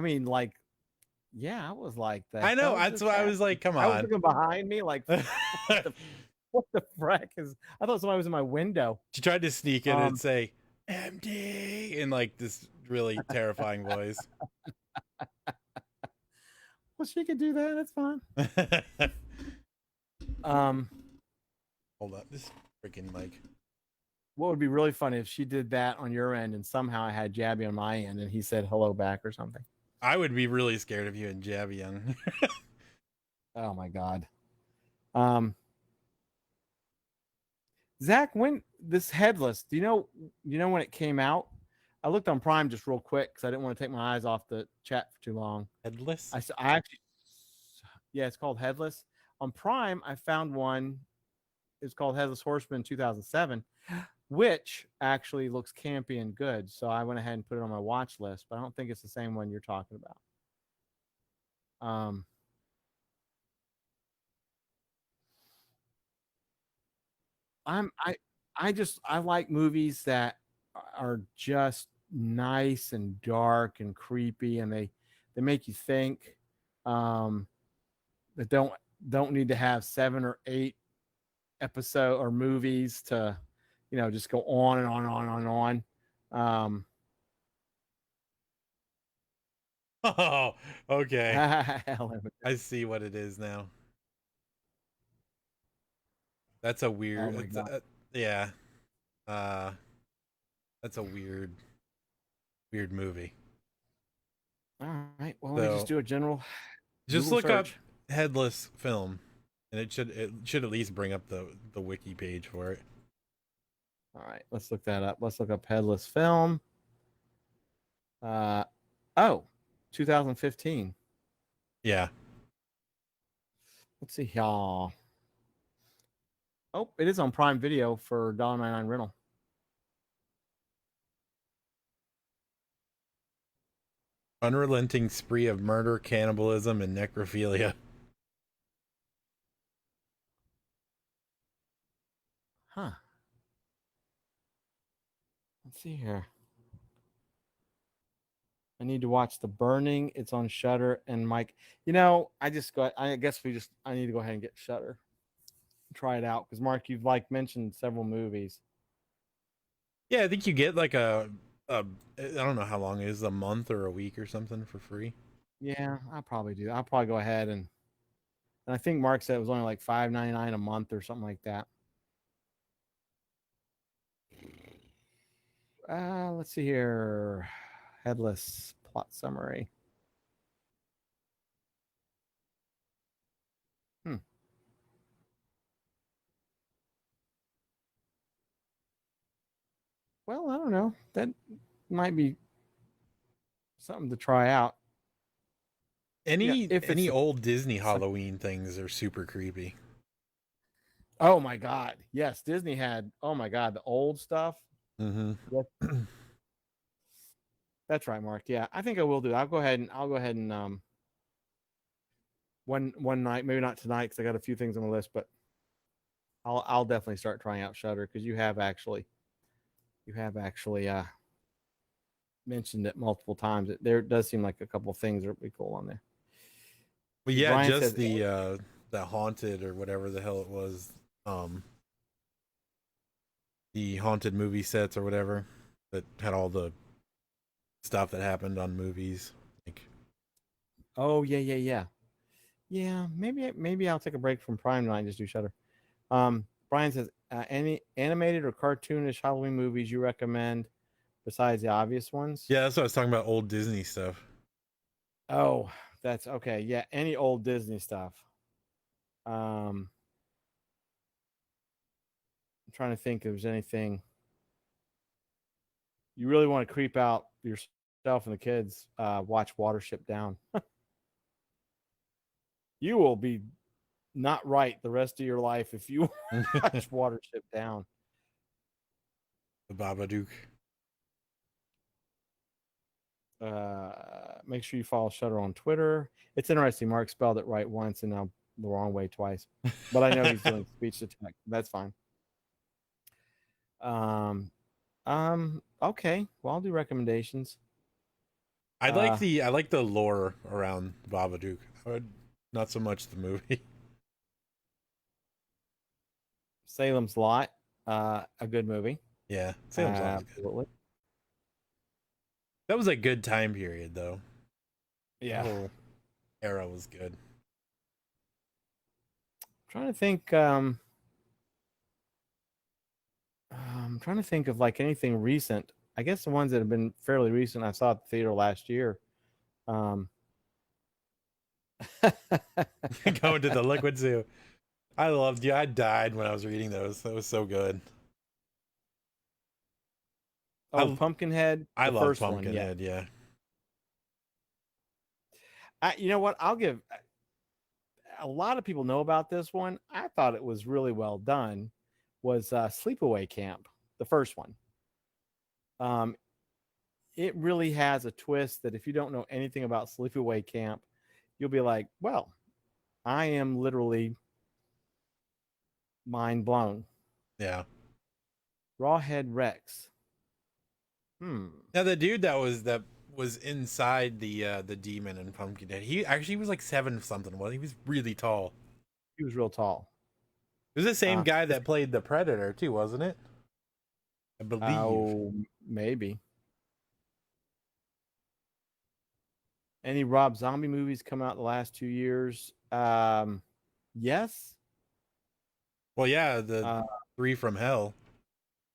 Speaker 2: was like that.
Speaker 3: I know. That's why I was like, come on.
Speaker 2: I was looking behind me like, what the frack is? I thought somebody was in my window.
Speaker 3: She tried to sneak in and say, "MD," in like this really terrifying voice.
Speaker 2: Well, she could do that. That's fine.
Speaker 3: Hold up, this freaking mic.
Speaker 2: What would be really funny if she did that on your end and somehow I had Jabby on my end and he said hello back or something.
Speaker 3: I would be really scared of you and Jabby on.
Speaker 2: Oh my God. Zach, when this Headless, do you know when it came out? I looked on Prime just real quick because I didn't want to take my eyes off the chat for too long.
Speaker 3: Headless?
Speaker 2: I actually, yeah, it's called Headless. On Prime, I found one. It's called Headless Horseman 2007, which actually looks campy and good. So I went ahead and put it on my watch list, but I don't think it's the same one you're talking about. I like movies that are just nice and dark and creepy, and they make you think. That don't don't need to have 7 or 8 episode or movies to, just go on and on and on and on.
Speaker 3: Oh, okay.
Speaker 2: Helen,
Speaker 3: I see what it is now. That's a
Speaker 2: oh
Speaker 3: weird.
Speaker 2: my
Speaker 3: It's
Speaker 2: god!
Speaker 3: yeah. Uh, that's a weird movie.
Speaker 2: All right, well, let me just
Speaker 3: So
Speaker 2: do a general
Speaker 3: just
Speaker 2: Google
Speaker 3: look up
Speaker 2: search.
Speaker 3: headless film, and it should at least bring up the wiki page for it.
Speaker 2: All right, let's look that up. Let's look up headless film. Oh, 2015.
Speaker 3: Yeah.
Speaker 2: Let's see here. Oh, it is on Prime Video for $1.99 rental.
Speaker 3: Unrelenting spree of murder, cannibalism, and necrophilia.
Speaker 2: Huh. Let's see here. I need to watch The Burning. It's on Shutter and Mike. I guess I need to go ahead and get Shutter. Try it out because Mark, you've mentioned several movies.
Speaker 3: Yeah, I think you get like I don't know how long it is, a month or a week or something for free.
Speaker 2: Yeah, I'll probably do. I'll probably go ahead and I think Mark said it was only like $5.99 a month or something like that. Let's see here. Headless plot summary. Well, I don't know. That might be something to try out. If it's
Speaker 3: Any old Disney Halloween things are super creepy.
Speaker 2: oh my god, yes, Disney had. Oh my god, the old stuff.
Speaker 3: Mm-hmm.
Speaker 2: That's right, Mark. Yeah, I think I will do. I'll go ahead and one night, maybe not tonight because I got a few things on the list, but I'll definitely start trying out Shutter because you have actually mentioned it multiple times. There does seem like a couple of things that would be cool on there.
Speaker 3: But yeah,
Speaker 2: Brian
Speaker 3: just
Speaker 2: says,
Speaker 3: the haunted or whatever the hell it was, the haunted movie sets or whatever that had all the stuff that happened on movies. Like,
Speaker 2: oh yeah. Maybe I'll take a break from Prime tonight and just do Shutter. Brian says, any animated or cartoonish Halloween movies you recommend besides the obvious ones?
Speaker 3: yeah, that's what I was talking about. Old Disney stuff.
Speaker 2: Oh, that's okay. Yeah, any old Disney stuff. I'm trying to think if there's anything you really want to creep out yourself and the kids. Watch Watership Down. You will be not right the rest of your life if you watch Watership Down.
Speaker 3: The Babadook.
Speaker 2: Make sure you follow Shutter on Twitter. It's interesting. Mark spelled it right once and now the wrong way twice. But I know he's doing speech to text. That's fine. Okay. Well, I'll do recommendations.
Speaker 3: I like the lore around Babadook. Not so much the movie.
Speaker 2: Salem's Lot, a good movie.
Speaker 3: Yeah, Salem's Lot was good.
Speaker 2: Absolutely.
Speaker 3: That was a good time period, though.
Speaker 2: Yeah.
Speaker 3: The whole era was good.
Speaker 2: I'm trying to think of like anything recent. I guess the ones that have been fairly recent I saw at the theater last year.
Speaker 3: Going to the Liquid Zoo. I loved you. I died when I was reading those. That was so good.
Speaker 2: Oh, Pumpkinhead.
Speaker 3: I love
Speaker 2: first
Speaker 3: Pumpkinhead. Yeah.
Speaker 2: You know what? I'll give. A lot of people know about this one. I thought it was really well done. Was Sleepaway Camp, the first one. It really has a twist that if you don't know anything about Sleepaway Camp, you'll be like, well, I am literally mind blown.
Speaker 3: Yeah.
Speaker 2: Rawhead Rex.
Speaker 3: Now the dude that was inside the demon in Pumpkinhead, he actually was like 7 something. Well, he was really tall.
Speaker 2: He was real tall.
Speaker 3: It was the same guy that played the Predator too, wasn't it? I believe.
Speaker 2: Oh, maybe. Any Rob Zombie movies come out the last 2 years? Yes.
Speaker 3: Well, yeah, the Three from Hell.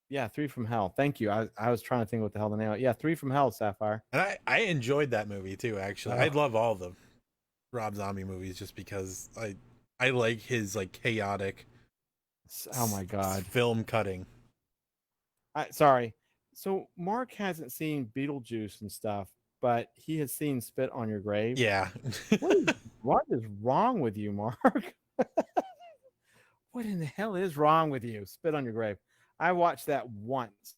Speaker 2: Yeah, Three from Hell. Thank you. I was trying to think what the hell the name. Yeah, Three from Hell, Sapphire.
Speaker 3: And I enjoyed that movie too. Actually, I love all the Rob Zombie movies just because I like his like chaotic.
Speaker 2: Oh my god,
Speaker 3: film cutting.
Speaker 2: Sorry. So Mark hasn't seen Beetlejuice and stuff, but he has seen Spit on Your Grave.
Speaker 3: Yeah.
Speaker 2: What is wrong with you, Mark? What in the hell is wrong with you? Spit on Your Grave. I watched that once,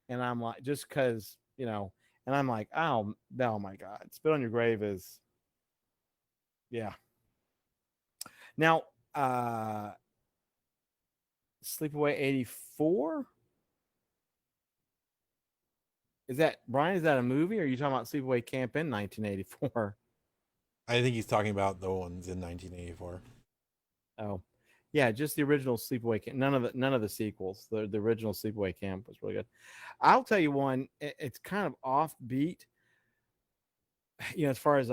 Speaker 2: and I'm like, just because, you know, and I'm like, oh my god, Spit on Your Grave is, yeah. Now, Sleepaway 84. Is that Brian? Is that a movie? Or are you talking about Sleepaway Camp in 1984?
Speaker 3: I think he's talking about the ones in 1984.
Speaker 2: Oh, yeah, just the original Sleepaway Camp. None of the sequels. The original Sleepaway Camp was really good. I'll tell you one. It's kind of offbeat. You know, as far as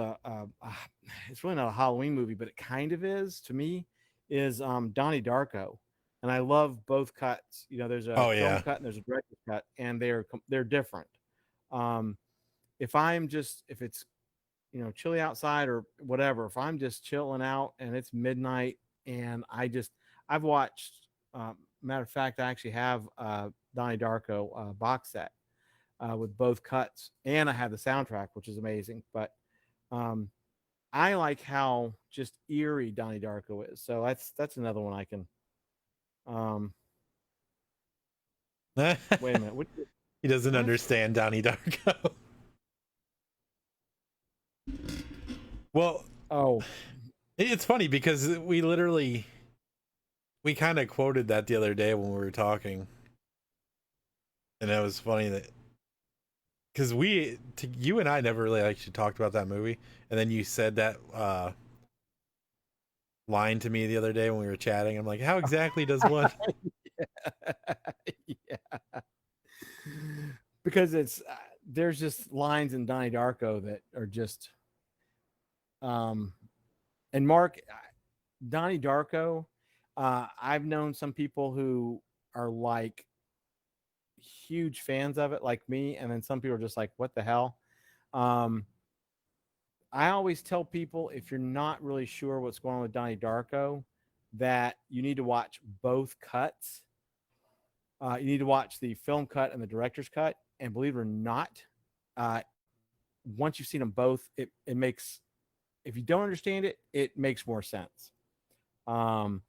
Speaker 2: it's really not a Halloween movie, but it kind of is to me. Is Donnie Darko, and I love both cuts. You know, there's a film cut and there's a director's cut, and they're different. If it's, you know, chilly outside or whatever, if I'm just chilling out and it's midnight and I've watched, matter of fact, I actually have Donnie Darko box set with both cuts, and I have the soundtrack, which is amazing. But I like how just eerie Donnie Darko is. So that's another one I can. Wait a minute.
Speaker 3: He doesn't understand Donnie Darko. Well, it's funny because we kind of quoted that the other day when we were talking, and it was funny that because you and I never really actually talked about that movie, and then you said that line to me the other day when we were chatting. I'm like, how exactly does one?
Speaker 2: Yeah. Because there's just lines in Donnie Darko that are just and Mark, Donnie Darko, I've known some people who are like huge fans of it, like me, and then some people are just like, what the hell? I always tell people, if you're not really sure what's going on with Donnie Darko, that you need to watch both cuts. You need to watch the film cut and the director's cut. And believe it or not, once you've seen them both, it makes, if you don't understand it, it makes more sense. You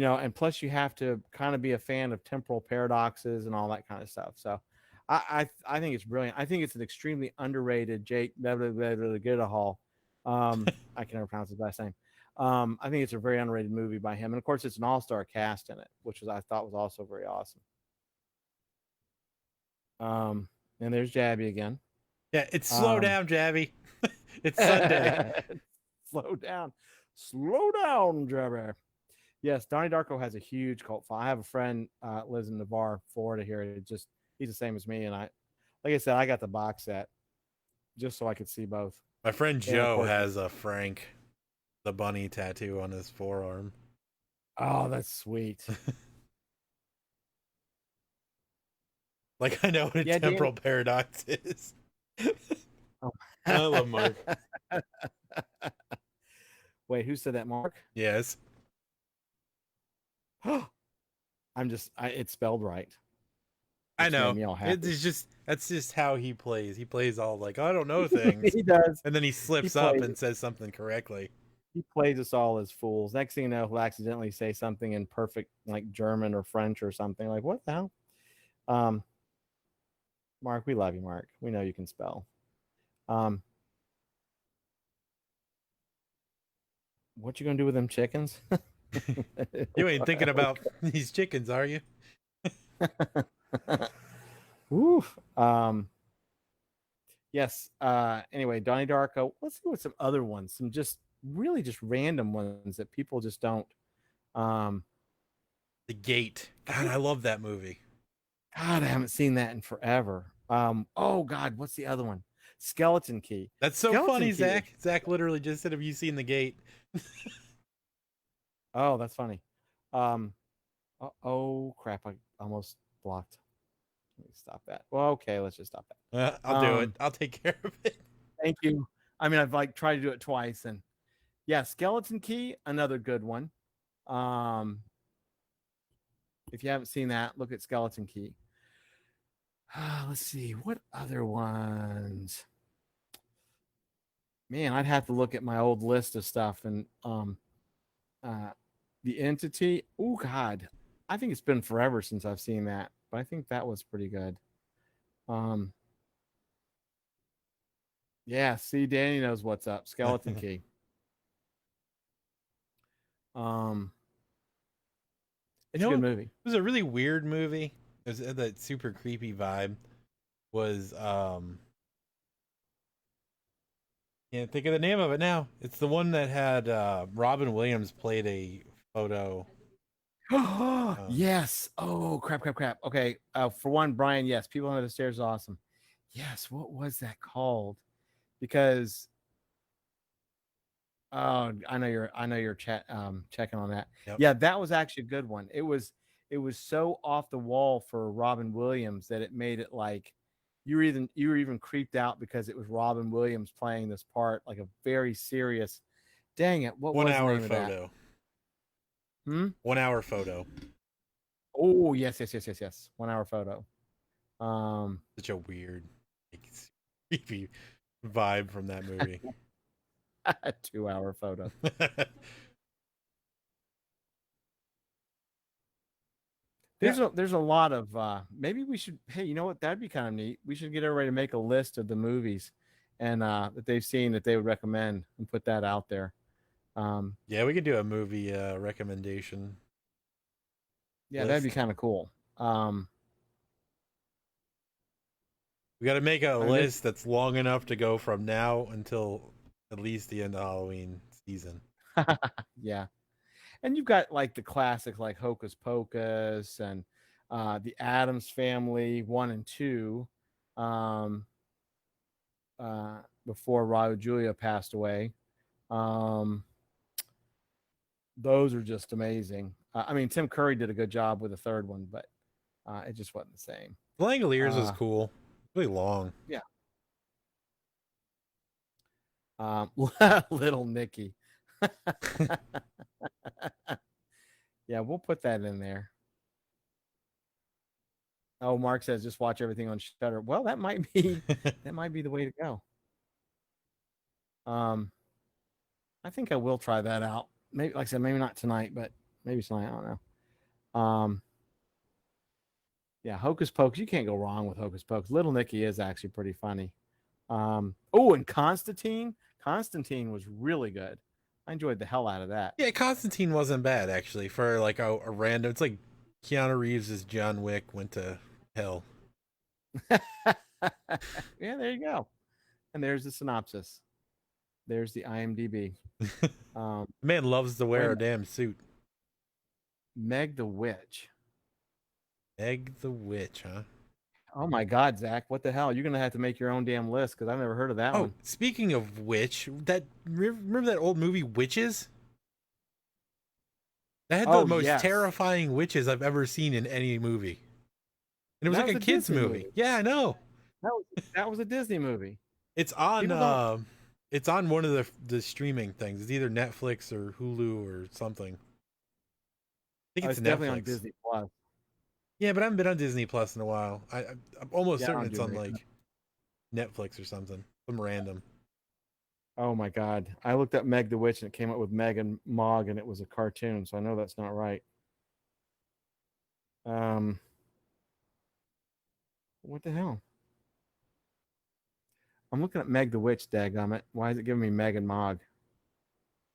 Speaker 2: know, and plus you have to kind of be a fan of temporal paradoxes and all that kind of stuff. So I think it's brilliant. I think it's an extremely underrated Jake Gyllenhaal. I can never pronounce his last name. I think it's a very underrated movie by him, and of course, it's an all-star cast in it, which I thought was also very awesome. And there's Jabby again.
Speaker 3: Yeah, it's slow down, Jabby. It's Sunday.
Speaker 2: Slow down, Jabby. Yes, Donnie Darko has a huge cult following. I have a friend lives in Navarre, Florida. Here, he's the same as me, and like I said, I got the box set just so I could see both.
Speaker 3: My friend Joe has a Frank the Bunny tattoo on his forearm.
Speaker 2: Oh, that's sweet.
Speaker 3: Like, I know what a temporal paradox is.
Speaker 2: Oh.
Speaker 3: I love Mark.
Speaker 2: Wait, who said that, Mark?
Speaker 3: Yes.
Speaker 2: It's spelled right.
Speaker 3: I know. That's just how he plays. He plays all like, I don't know things.
Speaker 2: He does.
Speaker 3: And then he slips up and says something correctly.
Speaker 2: He plays us all as fools. Next thing you know, he'll accidentally say something in perfect like German or French or something. Like, what the hell? Mark, we love you, Mark. We know you can spell. What you gonna do with them chickens?
Speaker 3: You ain't thinking about these chickens, are you?
Speaker 2: Woof. Yes. Anyway, Donnie Darko. Let's see what some other ones. Some just really just random ones that people just don't. Um,
Speaker 3: The Gate.
Speaker 2: I
Speaker 3: God,
Speaker 2: think,
Speaker 3: I love that movie.
Speaker 2: God, I haven't seen that in forever. Oh God, what's the other one? Skeleton Key.
Speaker 3: That's so
Speaker 2: Skeleton
Speaker 3: funny,
Speaker 2: Key is.
Speaker 3: Zach. Zach literally just said, "Have you seen The Gate?"
Speaker 2: Oh, that's funny. Um, oh crap! I almost blocked. Let me stop that. Well, okay, let's just stop that.
Speaker 3: I'll do it. I'll take care of it.
Speaker 2: Thank you. I mean, I've like tried to do it twice, and yeah, Skeleton Key, another good one. Um, if you haven't seen that, look at Skeleton Key. Let's see what other ones. Man, I'd have to look at my old list of stuff and uh, the Entity. Oh God, I think it's been forever since I've seen that, but I think that was pretty good. Um, yeah, see, Danny knows what's up. Skeleton Key. Um,
Speaker 3: You
Speaker 2: it's a
Speaker 3: know,
Speaker 2: good
Speaker 3: it
Speaker 2: movie.
Speaker 3: was a really weird movie. It was that super creepy vibe. Was can't think of the name of it now. It's the one that had Robin Williams played a photo.
Speaker 2: Yes. Oh crap. Okay. For one, Brian. Yes, People Under the Stairs is awesome. Yes. What was that called? Because oh, I know you're checking on that.
Speaker 3: Yep.
Speaker 2: Yeah, that was actually a good one. It was so off the wall for Robin Williams that it made it like you were even creeped out because it was Robin Williams playing this part, like a very serious. Dang it! What
Speaker 3: One
Speaker 2: was the
Speaker 3: hour
Speaker 2: name of that?
Speaker 3: photo.
Speaker 2: Hmm.
Speaker 3: 1 hour photo.
Speaker 2: Oh yes. 1 hour photo. Um,
Speaker 3: Such a weird, like, creepy vibe from that movie.
Speaker 2: a 2 hour photo. There's a lot of maybe we should, hey, you know what, that'd be kind of neat. We should get everybody to make a list of the movies and that they've seen that they would recommend and put that out there. Um,
Speaker 3: Yeah, we could do a movie recommendation
Speaker 2: yeah, that'd be
Speaker 3: list.
Speaker 2: kind of cool. Um,
Speaker 3: We got to make a
Speaker 2: I mean,
Speaker 3: list that's long enough to go from now until at least the end of Halloween season.
Speaker 2: yeah, and you've got like the classics like Hocus Pocus and the Adams Family 1 and 2. Um, Before Raul Julia passed away. Um, those are just amazing. I mean, Tim Curry did a good job with the third one, but it just wasn't the same.
Speaker 3: Langoliers was
Speaker 2: Uh,
Speaker 3: cool. Really long.
Speaker 2: yeah. Little Nicky. Yeah, we'll put that in there. Oh, Mark says just watch everything on Shutter. Well, that might be the way to go. Um, I think I will try that out. Maybe, like I said, maybe not tonight, but maybe tonight. I don't know. Yeah, Hocus Pocus. You can't go wrong with Hocus Pocus. Little Nicky is actually pretty funny. Oh, and Constantine. Constantine was really good. I enjoyed the hell out of that.
Speaker 3: Yeah, Constantine wasn't bad actually for like a random. It's like Keanu Reeves as John Wick went to hell.
Speaker 2: Yeah, there you go. And there's the synopsis. There's the IMDb.
Speaker 3: The man loves to wear a damn suit.
Speaker 2: Meg the Witch.
Speaker 3: Egg the Witch, huh?
Speaker 2: Oh my God, Zach! What the hell? You're gonna have to make your own damn list because I've never heard of that
Speaker 3: Oh,
Speaker 2: one.
Speaker 3: speaking of which, that remember that old movie Witches? That had the most
Speaker 2: Yes.
Speaker 3: terrifying witches I've ever seen in any movie. And it was
Speaker 2: That
Speaker 3: like
Speaker 2: was
Speaker 3: a
Speaker 2: a
Speaker 3: kids
Speaker 2: Disney
Speaker 3: movie.
Speaker 2: movie.
Speaker 3: Yeah, I know.
Speaker 2: That was a Disney movie.
Speaker 3: It's on
Speaker 2: People don't.
Speaker 3: it's on one of the streaming things. It's either Netflix or Hulu or something. I think
Speaker 2: Oh,
Speaker 3: it's
Speaker 2: it's definitely on
Speaker 3: Netflix.
Speaker 2: Disney Plus.
Speaker 3: Yeah, but I haven't been on Disney Plus in a while. I'm almost
Speaker 2: Yeah, I
Speaker 3: certain
Speaker 2: don't
Speaker 3: it's
Speaker 2: do
Speaker 3: on
Speaker 2: it either.
Speaker 3: like Netflix or something. Some random.
Speaker 2: Oh my God! I looked up Meg the Witch and it came up with Meg and Mog and it was a cartoon, so I know that's not right. What the hell? I'm looking at Meg the Witch, dadgummit. Why is it giving me Meg and Mog?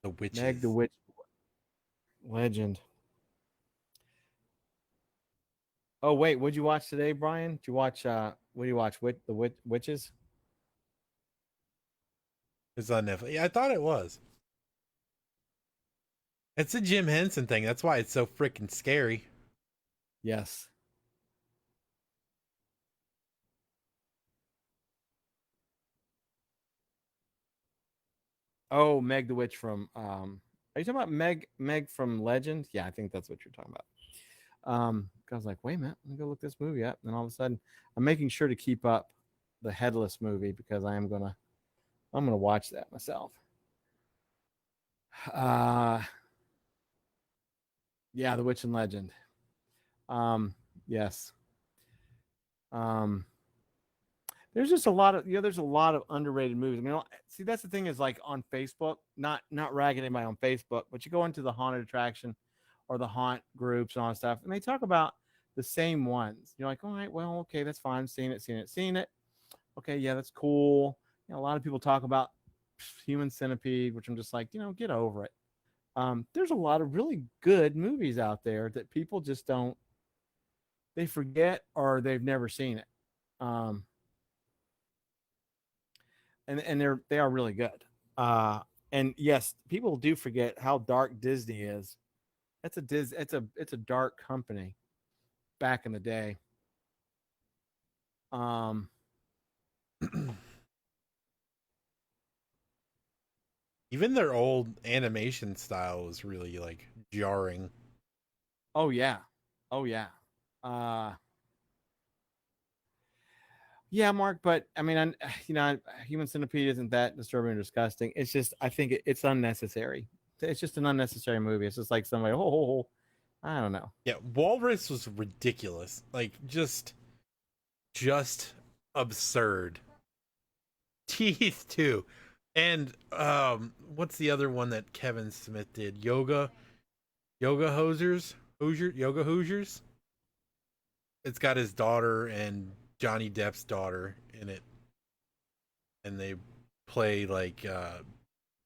Speaker 3: The Witches.
Speaker 2: Meg the Witch legend. Oh wait, what'd you watch today, Brian? Did you watch what do you watch? The Witches?
Speaker 3: It's on Netflix. Yeah, I thought it was. It's a Jim Henson thing. That's why it's so freaking scary.
Speaker 2: Yes. Oh, Meg the Witch from are you talking about Meg from Legend? Yeah, I think that's what you're talking about. I was like, wait a minute, let me go look this movie up. And all of a sudden, I'm making sure to keep up the Headless movie because I'm gonna watch that myself. Uh yeah, The Witch and Legend. Yes. Um there's just a lot of there's a lot of underrated movies. I mean, see, that's the thing is like on Facebook, not ragging anybody on Facebook, but you go into the haunted attraction or the haunt groups and all that stuff, and they talk about the same ones. You're like, all right, well, okay, that's fine. Seen it. Okay, yeah, that's cool. A lot of people talk about Human Centipede, which I'm just like, get over it. There's a lot of really good movies out there that people just don't, they forget or they've never seen it. And they are really good. And yes, people do forget how dark Disney is. It's a dark company back in the day.
Speaker 3: Even their old animation style was really like jarring.
Speaker 2: Oh yeah. Oh yeah. Uh Yeah, Mark, but I mean, Human Centipede isn't that disturbing or disgusting. It's just, I think it's unnecessary. It's just an unnecessary movie. It's just like somebody, I don't know.
Speaker 3: Yeah, Walrus was ridiculous. Like just absurd. Teeth too. And what's the other one that Kevin Smith did? Yoga Hoosiers. It's got his daughter and Johnny Depp's daughter in it, and they play like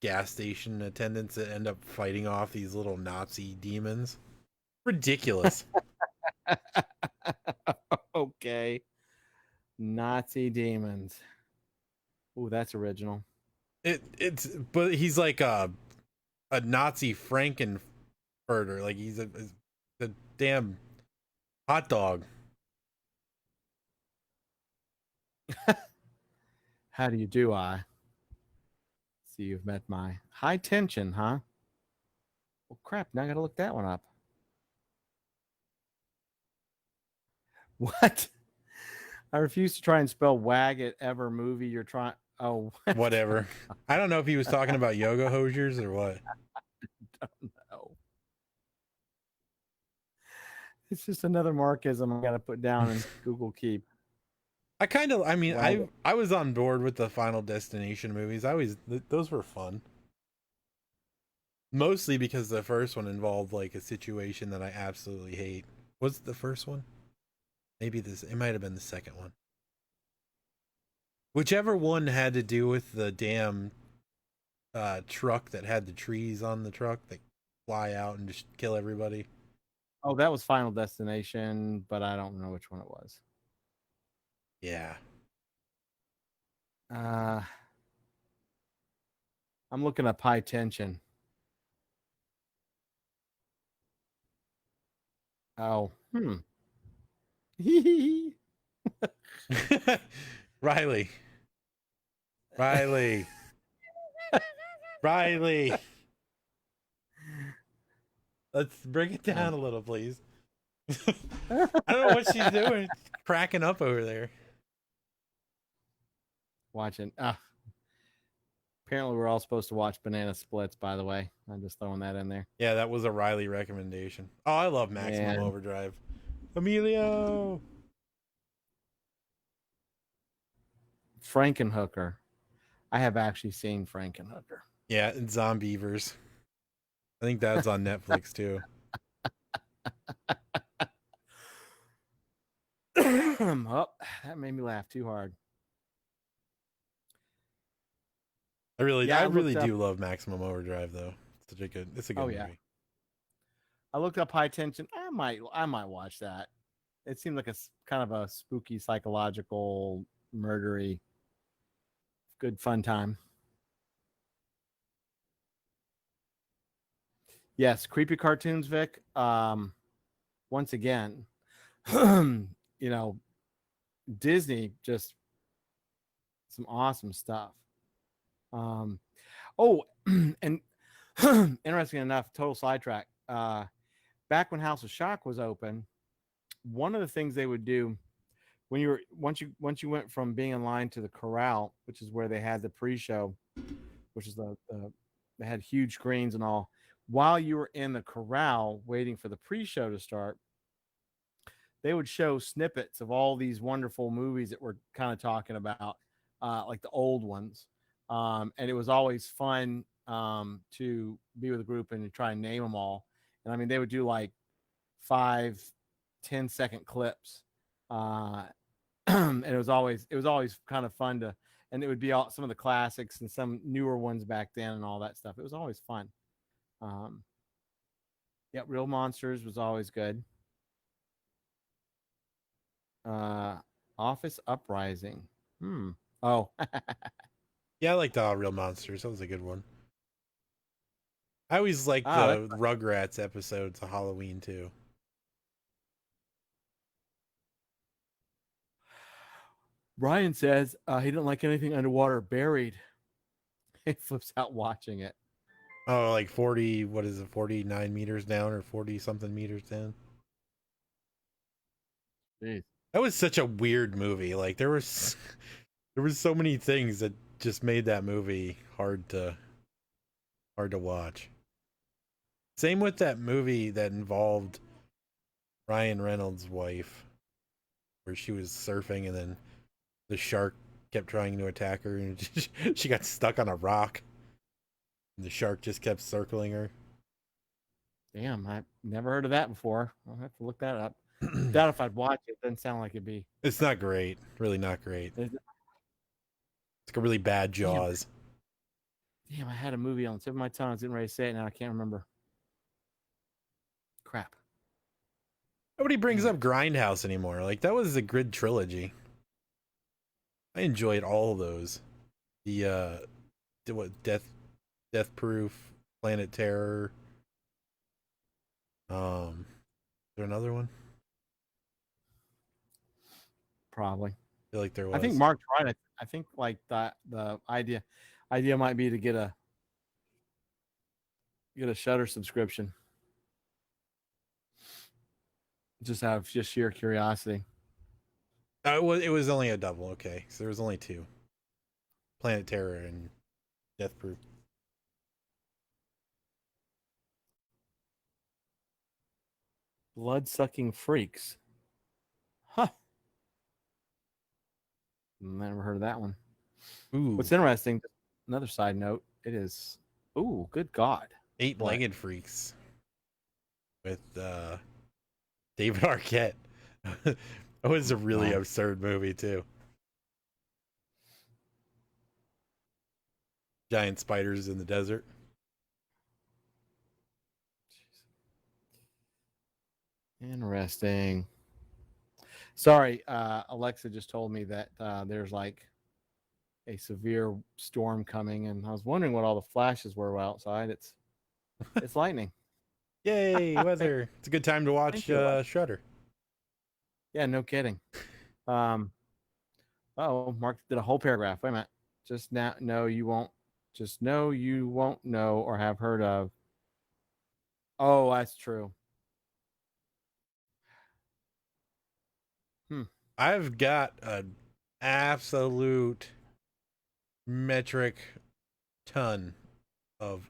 Speaker 3: gas station attendants that end up fighting off these little Nazi demons. Ridiculous.
Speaker 2: Okay. Nazi demons. Ooh, that's original.
Speaker 3: But he's like a Nazi Frankenfurter. Like he's a damn hot dog.
Speaker 2: How do you do, I? See, you've met my high tension, huh? Well, crap. Now I got to look that one up. What? I refuse to try and spell wag at ever movie you're trying. Oh,
Speaker 3: Whatever. I don't know if he was talking about Yoga Hosiers or what.
Speaker 2: I don't know. It's just another Markism I got to put down in Google Keep.
Speaker 3: I was on board with the Final Destination movies. Those were fun. Mostly because the first one involved like a situation that I absolutely hate. Was it the first one? Maybe it might have been the second one. Whichever one had to do with the damn truck that had the trees on the truck that fly out and just kill everybody.
Speaker 2: Oh, that was Final Destination, but I don't know which one it was.
Speaker 3: Yeah.
Speaker 2: I'm looking up High Tension. Oh,
Speaker 3: Riley. Riley. Let's bring it down a little, please. I don't know what she's doing. Cracking up over there.
Speaker 2: Watching. Apparently, we're all supposed to watch Banana Splits, by the way. I'm just throwing that in there.
Speaker 3: Yeah, that was a Riley recommendation. Oh, I love Maximum Overdrive. Emilio!
Speaker 2: Frankenhooker. I have actually seen Frankenhooker.
Speaker 3: Yeah, and Zombievers. I think that's on Netflix too.
Speaker 2: Oh, that made me laugh too hard.
Speaker 3: I really do love Maximum Overdrive though. It's a good movie.
Speaker 2: I looked up High Tension. I might watch that. It seemed like a kind of a spooky, psychological, murdery, good fun time. Yes, creepy cartoons, Vic. Once again, you know, Disney just some awesome stuff. Um, oh, and interesting enough, total sidetrack. Back when House of Shock was open, one of the things they would do when you were once you went from being in line to the corral, which is where they had the pre-show, which is they had huge screens and all. While you were in the corral waiting for the pre-show to start, they would show snippets of all these wonderful movies that we're kind of talking about, like the old ones. And it was always fun to be with a group and to try and name them all. And I mean, they would do like 5-10 second clips. And it was always kind of fun to, and it would be all some of the classics and some newer ones back then and all that stuff. It was always fun. Yeah, Real Monsters was always good. Office Uprising. Oh,
Speaker 3: Yeah, I liked Real Monsters. That was a good one. I always liked
Speaker 2: that's
Speaker 3: the Rugrats episodes of Halloween too.
Speaker 2: Ryan says he didn't like anything underwater buried. He flips out watching it.
Speaker 3: Oh, like 40, what is it, 49 meters down or 40 something meters down?
Speaker 2: Jeez.
Speaker 3: That was such a weird movie. Like there was so many things that just made that movie hard to watch. Same with that movie that involved Ryan Reynolds' wife, where she was surfing and then the shark kept trying to attack her and she got stuck on a rock. And the shark just kept circling her.
Speaker 2: Damn, I never heard of that before. I'll have to look that up. Doubt if I'd watch it. Doesn't sound like it'd be.
Speaker 3: It's not great. Really not great. It's like a really bad Jaws.
Speaker 2: Damn, I had a movie on the tip of my tongue. I was getting ready to say it now. I can't remember. Crap.
Speaker 3: Nobody brings up Grindhouse anymore. Like that was the Grid trilogy. I enjoyed all of those. The Death Proof, Planet Terror. Is there another one?
Speaker 2: Probably.
Speaker 3: I feel like there was.
Speaker 2: I think Mark's right. I think like the idea might be to get a Shudder subscription. Just out of just sheer curiosity.
Speaker 3: It was only a double. Okay, so there was only two: Planet Terror and Death Proof.
Speaker 2: Blood-sucking freaks. Huh. Never heard of that one.
Speaker 3: Ooh.
Speaker 2: What's interesting, another side note, it is, ooh, good God.
Speaker 3: Eight-Legged Freaks with David Arquette. That was a really absurd movie too. Giant spiders in the desert.
Speaker 2: Interesting. Sorry, Alexa just told me that there's like a severe storm coming, and I was wondering what all the flashes were outside. It's lightning.
Speaker 3: Yay, weather. It's a good time to watch Shudder.
Speaker 2: Yeah, no kidding. Oh, Mark did a whole paragraph. Wait a minute. Just now, no, you won't. Just no, you won't know or have heard of. Oh, that's true.
Speaker 3: I've got an absolute metric ton of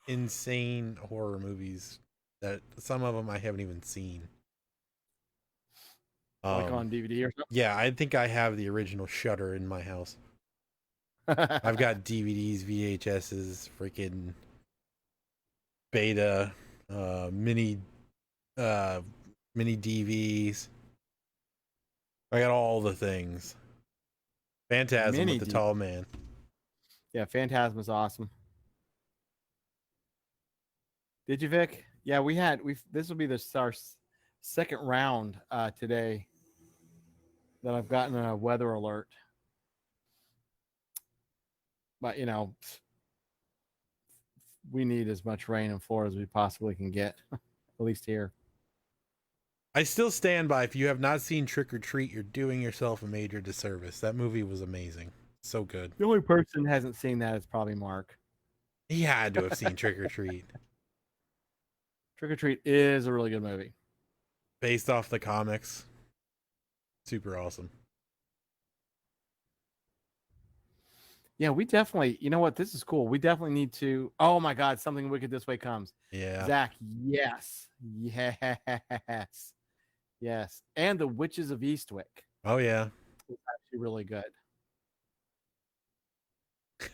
Speaker 3: insane horror movies that some of them I haven't even seen.
Speaker 2: Like on DVD or something?
Speaker 3: Yeah, I think I have the original Shudder in my house. I've got DVDs, VHSs, freaking beta, mini DVs. I got all the things. Phantasm with the tall man.
Speaker 2: Yeah, Phantasm is awesome. Did you, Vic? Yeah, this will be our second round today that I've gotten a weather alert. But we need as much rain in Florida as we possibly can get, at least here.
Speaker 3: I still stand by, if you have not seen Trick or Treat, you're doing yourself a major disservice. That movie was amazing. So good.
Speaker 2: The only person who hasn't seen that is probably Mark.
Speaker 3: He had to have seen Trick or Treat.
Speaker 2: Trick or Treat is a really good movie.
Speaker 3: Based off the comics. Super awesome.
Speaker 2: Yeah, we definitely, you know what? This is cool. We definitely need to. Oh my God, Something Wicked This Way Comes.
Speaker 3: Yeah.
Speaker 2: Zach, yes. Yes. And The Witches of Eastwick.
Speaker 3: Oh, yeah.
Speaker 2: It's actually really good.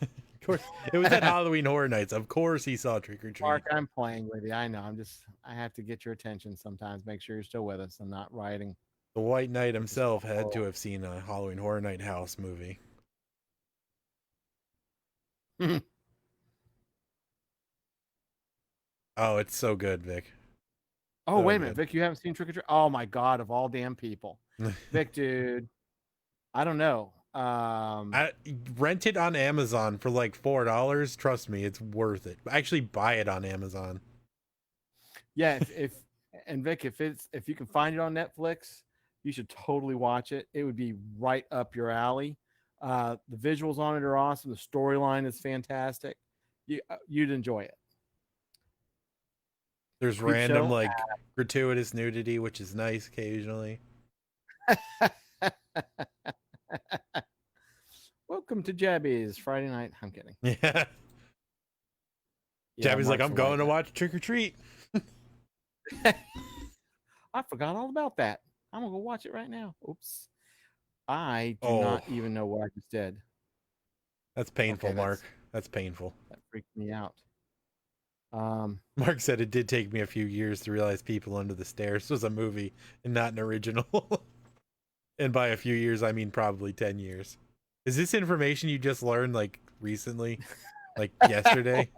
Speaker 3: Of course. It was at Halloween Horror Nights. Of course he saw Trick or Treat.
Speaker 2: Mark, I'm playing with you. I know. I have to get your attention sometimes. Make sure you're still with us. I'm not writing.
Speaker 3: The White Knight himself had to have seen a Halloween Horror Night House movie. Oh, it's so good, Vic.
Speaker 2: Oh,
Speaker 3: So
Speaker 2: wait a minute.
Speaker 3: good.
Speaker 2: Vic, you haven't seen Trick or Treat? Oh my God, of all damn people. Vic, dude. I don't know.
Speaker 3: I rent it on Amazon for like $4. Trust me, it's worth it. Actually, buy it on Amazon.
Speaker 2: Yeah, and Vic, if you can find it on Netflix, you should totally watch it. It would be right up your alley. The visuals on it are awesome. The storyline is fantastic. You'd enjoy it.
Speaker 3: There's
Speaker 2: Creep
Speaker 3: random
Speaker 2: show?
Speaker 3: like gratuitous nudity, which is nice occasionally.
Speaker 2: Welcome to Jabby's Friday night. I'm kidding.
Speaker 3: Yeah.
Speaker 2: Yeah,
Speaker 3: Jabby's like,
Speaker 2: Mark's
Speaker 3: I'm going to
Speaker 2: like
Speaker 3: watch Trick or Treat.
Speaker 2: that. I forgot all about that. I'm gonna go watch it right now. Oops. I do not even know what I just did.
Speaker 3: That's painful,
Speaker 2: Okay,
Speaker 3: Mark. That's painful.
Speaker 2: That freaked me out.
Speaker 3: Mark said it did take me a few years to realize People Under the Stairs was a movie and not an original. And by a few years, I mean probably 10 years. Is this information you just learned like recently? Like yesterday?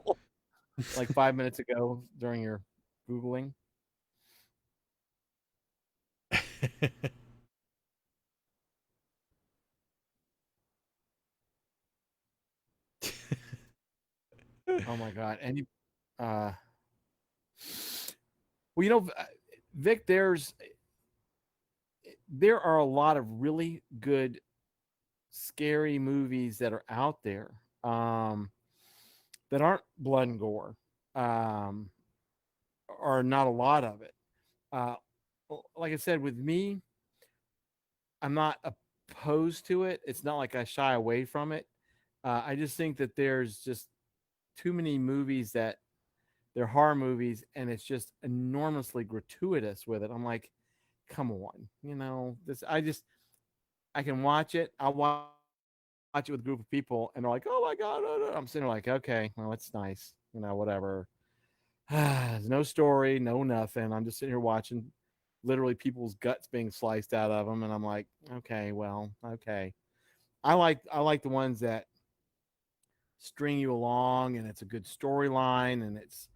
Speaker 2: Like 5 minutes ago during your Googling. Oh my God. And well, you know, Vic, there are a lot of really good scary movies that are out there that aren't blood and gore, or not a lot of it. Like I said, with me, I'm not opposed to it. It's not like I shy away from it. I just think that there's just too many movies that they're horror movies and it's just enormously gratuitous with it. I'm like, come on, this. I can watch it. I'll watch it with a group of people, and they're like, "Oh my God!" I'm sitting there like, "Okay, well, it's nice, whatever." There's no story, no nothing. I'm just sitting here watching, literally people's guts being sliced out of them, and I'm like, "Okay, well, okay." I like the ones that string you along, and it's a good storyline, and it's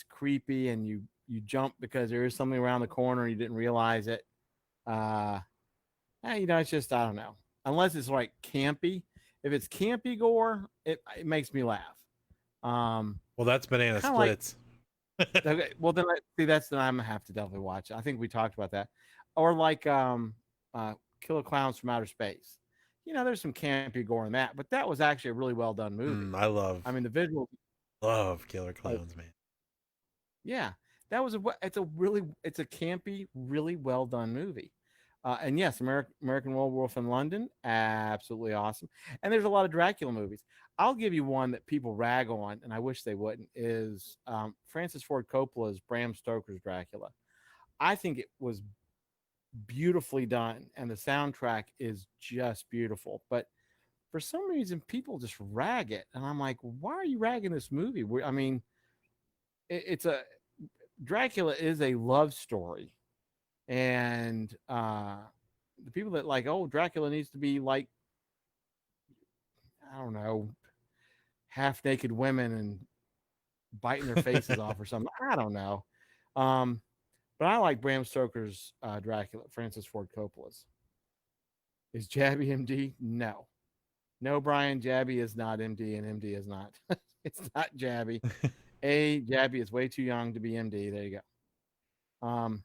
Speaker 2: creepy, and you jump because there is something around the corner and you didn't realize it. It's just, I don't know. Unless it's like campy. If it's campy gore, it makes me laugh.
Speaker 3: Well, that's Banana Splits.
Speaker 2: Okay, well then then I'm gonna have to definitely watch it. I think we talked about that. Or like Killer Clowns from Outer Space. There's some campy gore in that, but that was actually a really well done movie.
Speaker 3: I
Speaker 2: mean, the visual.
Speaker 3: Love Killer Clowns, man.
Speaker 2: Yeah, that was it's a campy, really well done movie. And yes, American Werewolf in London, absolutely awesome. And there's a lot of Dracula movies. I'll give you one that people rag on, and I wish they wouldn't, is Francis Ford Coppola's Bram Stoker's Dracula. I think it was beautifully done, and the soundtrack is just beautiful. But for some reason, people just rag it, and I'm like, why are you ragging this movie? I mean, Dracula is a love story. And the people that like, oh, Dracula needs to be like, I don't know, half naked women and biting their faces off or something. I don't know. But I like Bram Stoker's Dracula, Francis Ford Coppola's. Is Jabby MD? No. No, Brian, Jabby is not MD and MD is not. It's not Jabby. A, Jabby is way too young to be MD. There you go.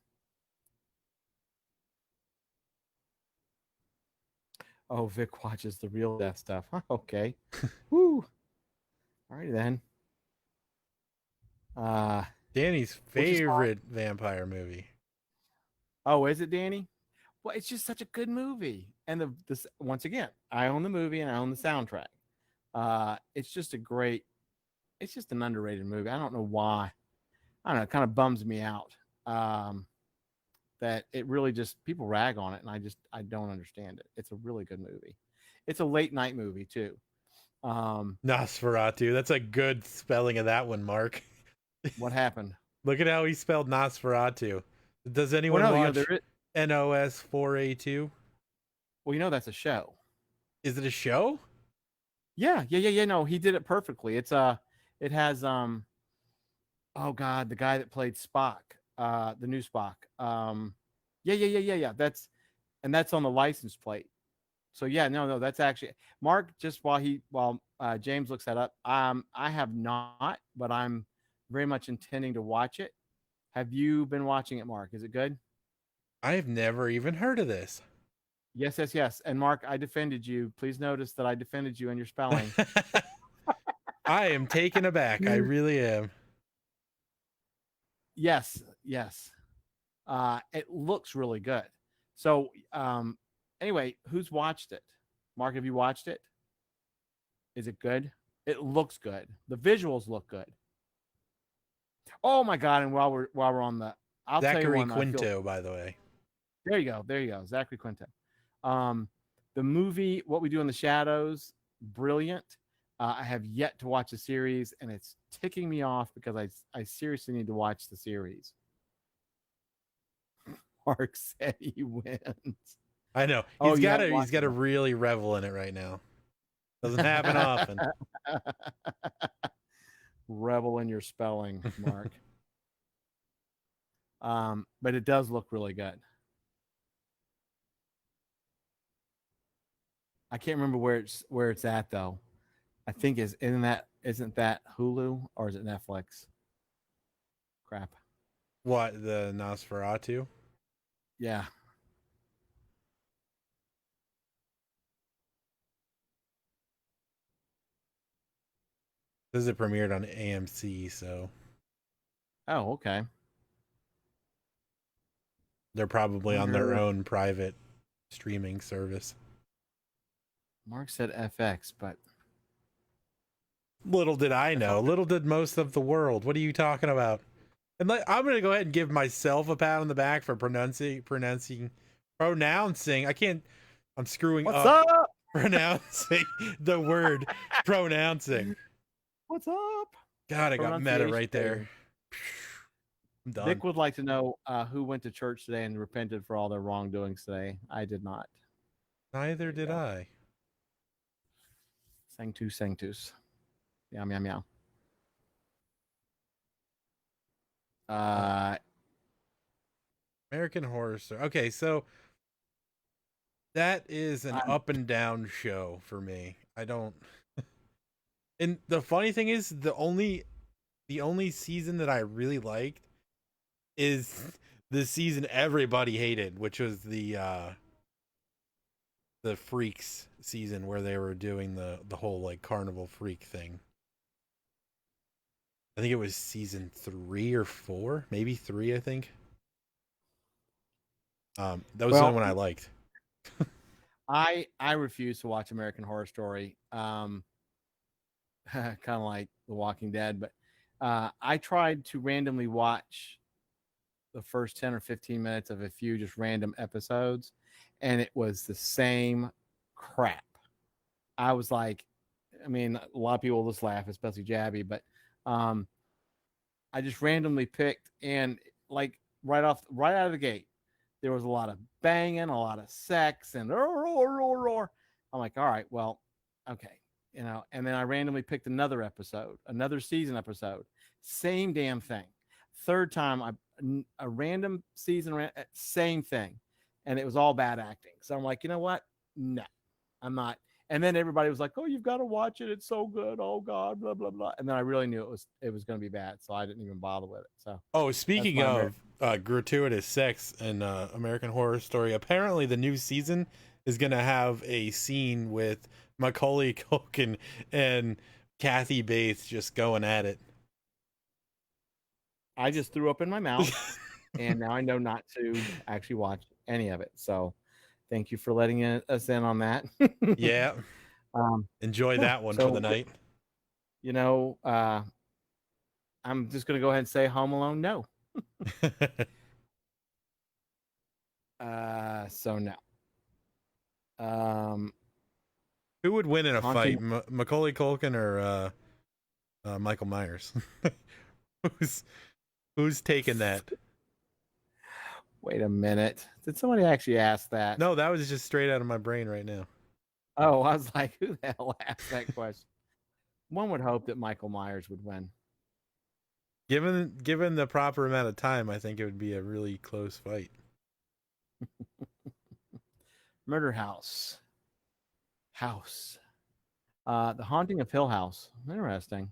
Speaker 2: Oh, Vic watches the real death stuff. Okay. Woo. All right then.
Speaker 3: Danny's favorite vampire movie.
Speaker 2: Oh, is it Danny? Well, it's just such a good movie. And this once again, I own the movie and I own the soundtrack. It's just it's just an underrated movie. I don't know why. I don't know. It kind of bums me out. That it really just people rag on it, and I don't understand it. It's a really good movie. It's a late night movie too.
Speaker 3: Nosferatu. That's a good spelling of that one, Mark.
Speaker 2: What happened?
Speaker 3: Look at how he spelled Nosferatu. Does anyone watch NOS 4A2?
Speaker 2: Well, that's a show.
Speaker 3: Is it a show?
Speaker 2: Yeah. No, he did it perfectly. It has oh God, the guy that played Spock, the new Spock. Yeah. That's on the license plate. So yeah, no, that's actually Mark. Just while James looks that up, I have not, but I'm very much intending to watch it. Have you been watching it, Mark? Is it good?
Speaker 3: I've never even heard of this.
Speaker 2: Yes. And Mark, I defended you. Please notice that I defended you in your spelling.
Speaker 3: I am taken aback. I really am.
Speaker 2: Yes. It looks really good. So, anyway, who's watched it? Mark, have you watched it? Is it good? It looks good. The visuals look good. Oh my God! And while we're on the, I'll
Speaker 3: Zachary
Speaker 2: tell you one,
Speaker 3: Quinto, by the way.
Speaker 2: There you go, Zachary Quinto. The movie What We Do in the Shadows, brilliant. I have yet to watch the series, and it's ticking me off because I seriously need to watch the series. Mark said he wins.
Speaker 3: I know. He's got to really revel in it right now. Doesn't happen often.
Speaker 2: Revel in your spelling, Mark. But it does look really good. I can't remember where it's at though. I think isn't that Hulu or is it Netflix? Crap.
Speaker 3: What, the Nosferatu?
Speaker 2: Yeah.
Speaker 3: This is it premiered on AMC, so.
Speaker 2: Oh, okay.
Speaker 3: They're probably on their own private streaming service.
Speaker 2: Mark said FX, but
Speaker 3: little did I know. Little did most of the world. What are you talking about? And I'm going to go ahead and give myself a pat on the back for pronouncing. I can't. I'm screwing up pronouncing the word pronouncing.
Speaker 2: What's up?
Speaker 3: God, I got meta right there. I'm done.
Speaker 2: Vic would like to know who went to church today and repented for all their wrongdoings today. I did not.
Speaker 3: Neither did I.
Speaker 2: Sanctus. Meow.
Speaker 3: American Horror Story. Okay, so that is an up and down show for me. I don't. And the funny thing is, the only season that I really liked is the season everybody hated, which was the Freaks season where they were doing the whole like carnival freak thing. I think it was season 3 or 4, maybe 3. I think. That was the one I liked.
Speaker 2: I refuse to watch American Horror Story. Kind of like The Walking Dead, but I tried to randomly watch the first 10 or 15 minutes of a few just random episodes, and it was the same crap. I was like, I mean, a lot of people will just laugh, especially Jabby, but I just randomly picked, and like right out of the gate, there was a lot of banging, a lot of sex, and roar. I'm like, all right, well, okay. And then I randomly picked another season episode, same damn thing. Third time, a random season, same thing, and it was all bad acting. So I'm like, you know what? No, I'm not. And then everybody was like, "Oh, you've got to watch it. It's so good. Oh God, blah blah blah." And then I really knew it was going to be bad, so I didn't even bother with it. So
Speaker 3: Oh, speaking
Speaker 2: my
Speaker 3: of gratuitous sex in American Horror Story, apparently the new season is going to have a scene with Macaulay Culkin and Kathy Bates just going at it.
Speaker 2: I just threw up in my mouth, and now I know not to actually watch any of it. So thank you for letting us in on that.
Speaker 3: Yeah. Enjoy
Speaker 2: yeah,
Speaker 3: that one
Speaker 2: so,
Speaker 3: for the night.
Speaker 2: You know, I'm just going to go ahead and say Home Alone, no. So no.
Speaker 3: Who would win in a
Speaker 2: Haunting-
Speaker 3: fight, Macaulay Culkin or Michael Myers? who's taking that?
Speaker 2: Wait a minute. Did somebody actually ask that?
Speaker 3: No, that was just straight out of my brain right now.
Speaker 2: Oh, I was like, who the hell asked that question? One would hope that Michael Myers would win.
Speaker 3: Given the proper amount of time, I think it would be a really close fight.
Speaker 2: Murder House. The Haunting of Hill House. Interesting.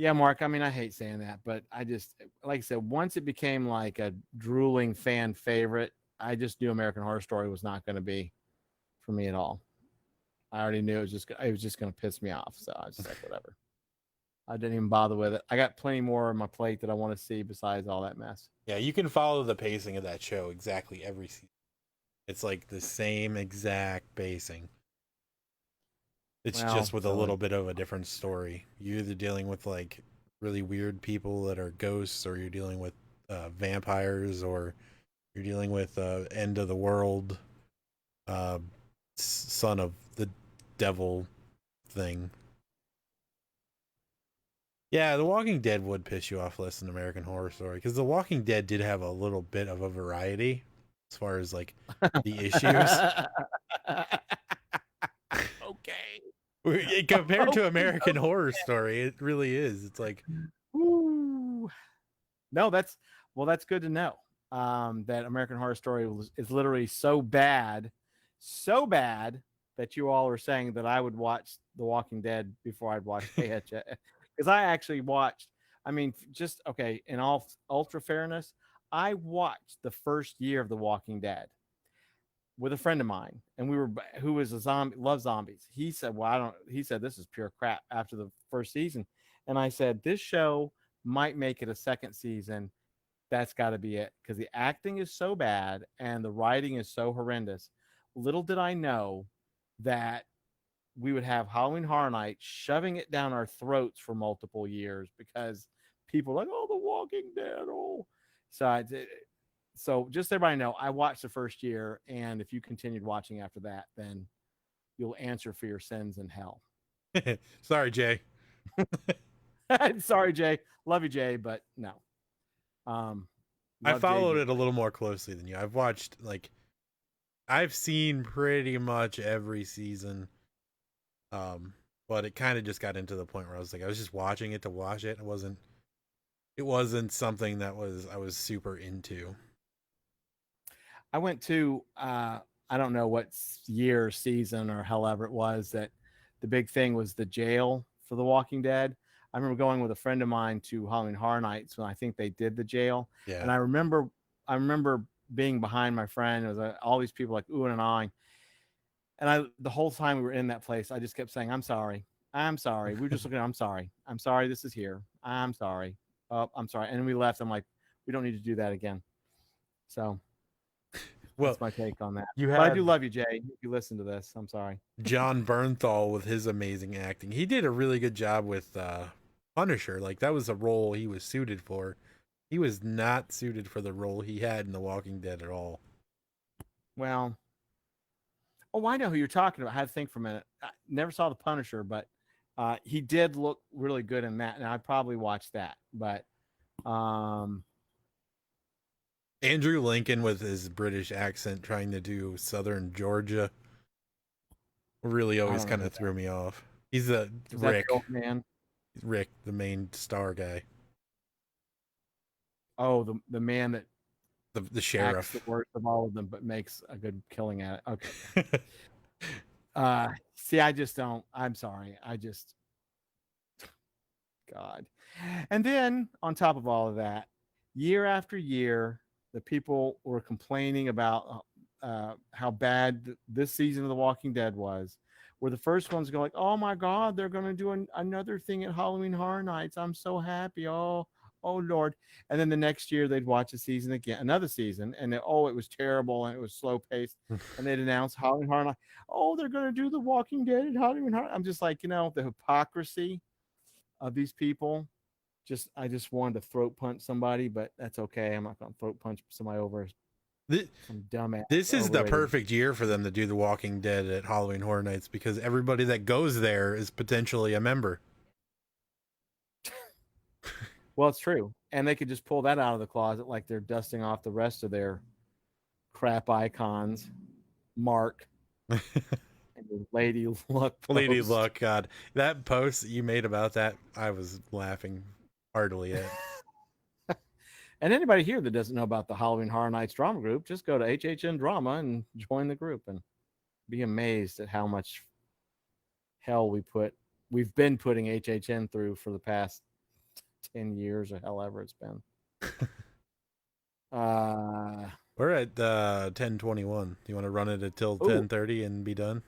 Speaker 2: Yeah, Mark, I mean, I hate saying that, but I just, like I said, once it became like a drooling fan favorite, I just knew American Horror Story was not going to be for me at all. I already knew it was just going to piss me off. So I was just like, whatever. I didn't even bother with it. I got plenty more on my plate that I want to see besides all that mess.
Speaker 3: Yeah, you can follow the pacing of that show exactly every season. It's like the same exact pacing. It's just with a little bit of a different story. You're either dealing with like really weird people that are ghosts, or you're dealing with vampires, or you're dealing with end of the world, son of the devil thing. Yeah, The Walking Dead would piss you off less than American Horror Story, because The Walking Dead did have a little bit of a variety as far as like the issues.
Speaker 2: Okay.
Speaker 3: Compared to American Horror Story, it really is. It's like,
Speaker 2: Ooh. No, that's good to know. That American Horror Story is literally so bad that you all are saying that I would watch The Walking Dead before I'd watch AHS. Because I actually watched, I mean, just okay, in all ultra fairness, I watched the first year of The Walking Dead with a friend of mine, and who was a zombie, loves zombies. He said, he said, this is pure crap after the first season. And I said, this show might make it a second season. That's got to be it, because the acting is so bad and the writing is so horrendous. Little did I know that we would have Halloween Horror Nights shoving it down our throats for multiple years because people are like, oh, The Walking Dead. Oh, so just so everybody know, I watched the first year, and if you continued watching after that, then you'll answer for your sins in hell.
Speaker 3: Sorry, Jay.
Speaker 2: Sorry, Jay. Love you, Jay, but no.
Speaker 3: I followed it a little more closely than you. I've seen pretty much every season. But it kind of just got into the point where I was just watching it to watch it. It wasn't something that I was super into.
Speaker 2: I went to I don't know what year, season, or however it was, that the big thing was the jail for The Walking Dead. I remember going with a friend of mine to Halloween Horror Nights when I think they did the jail.
Speaker 3: Yeah.
Speaker 2: And I remember being behind my friend. It was all these people like oohing and ahhing. And the whole time we were in that place, I just kept saying, I'm sorry. We were just looking at, I'm sorry. This is here. I'm sorry. Oh, I'm sorry. And we left. I'm like, we don't need to do that again. So that's my take on that. But I do love you, Jay. If you listen to this, I'm sorry.
Speaker 3: John Bernthal with his amazing acting. He did a really good job with Punisher. Like, that was a role he was suited for. He was not suited for the role he had in The Walking Dead at all.
Speaker 2: Well, I know who you're talking about. I had to think for a minute. I never saw The Punisher, but he did look really good in that, and I'd probably watch that. But
Speaker 3: Andrew Lincoln with his British accent trying to do Southern Georgia really always kind of threw me off. He's Rick.
Speaker 2: Man.
Speaker 3: Rick, the main star guy.
Speaker 2: Oh, the man that
Speaker 3: The
Speaker 2: acts
Speaker 3: sheriff.
Speaker 2: the worst of all of them, but makes a good killing at it. Okay. See, I just don't. I'm sorry. God. And then on top of all of that, year after year, the people were complaining about how bad this season of The Walking Dead was. Were the first ones to go like, "Oh my God, they're going to do another thing at Halloween Horror Nights. I'm so happy. Oh Lord!" And then the next year they'd watch a season again, another season, and it was terrible and it was slow paced. And they'd announce Halloween Horror Nights. Oh, they're going to do The Walking Dead at Halloween Horror. I'm just like, the hypocrisy of these people. I just wanted to throat punch somebody, but that's okay. I'm not going to throat punch somebody over some dumbass.
Speaker 3: This is the
Speaker 2: overrated.
Speaker 3: perfect year for them to do The Walking Dead at Halloween Horror Nights because everybody that goes there is potentially a member.
Speaker 2: Well, it's true. And they could just pull that out of the closet like they're dusting off the rest of their crap icons. Mark. And Lady Luck.
Speaker 3: Lady Luck, God. That post that you made about that, I was laughing heartily at.
Speaker 2: And anybody here that doesn't know about the Halloween Horror Nights drama group, just go to HHN Drama and join the group and be amazed at how much hell we've been putting HHN through for the past 10 years or however it's been.
Speaker 3: We're at 10:21. Do you want to run it until 10:30 and be done?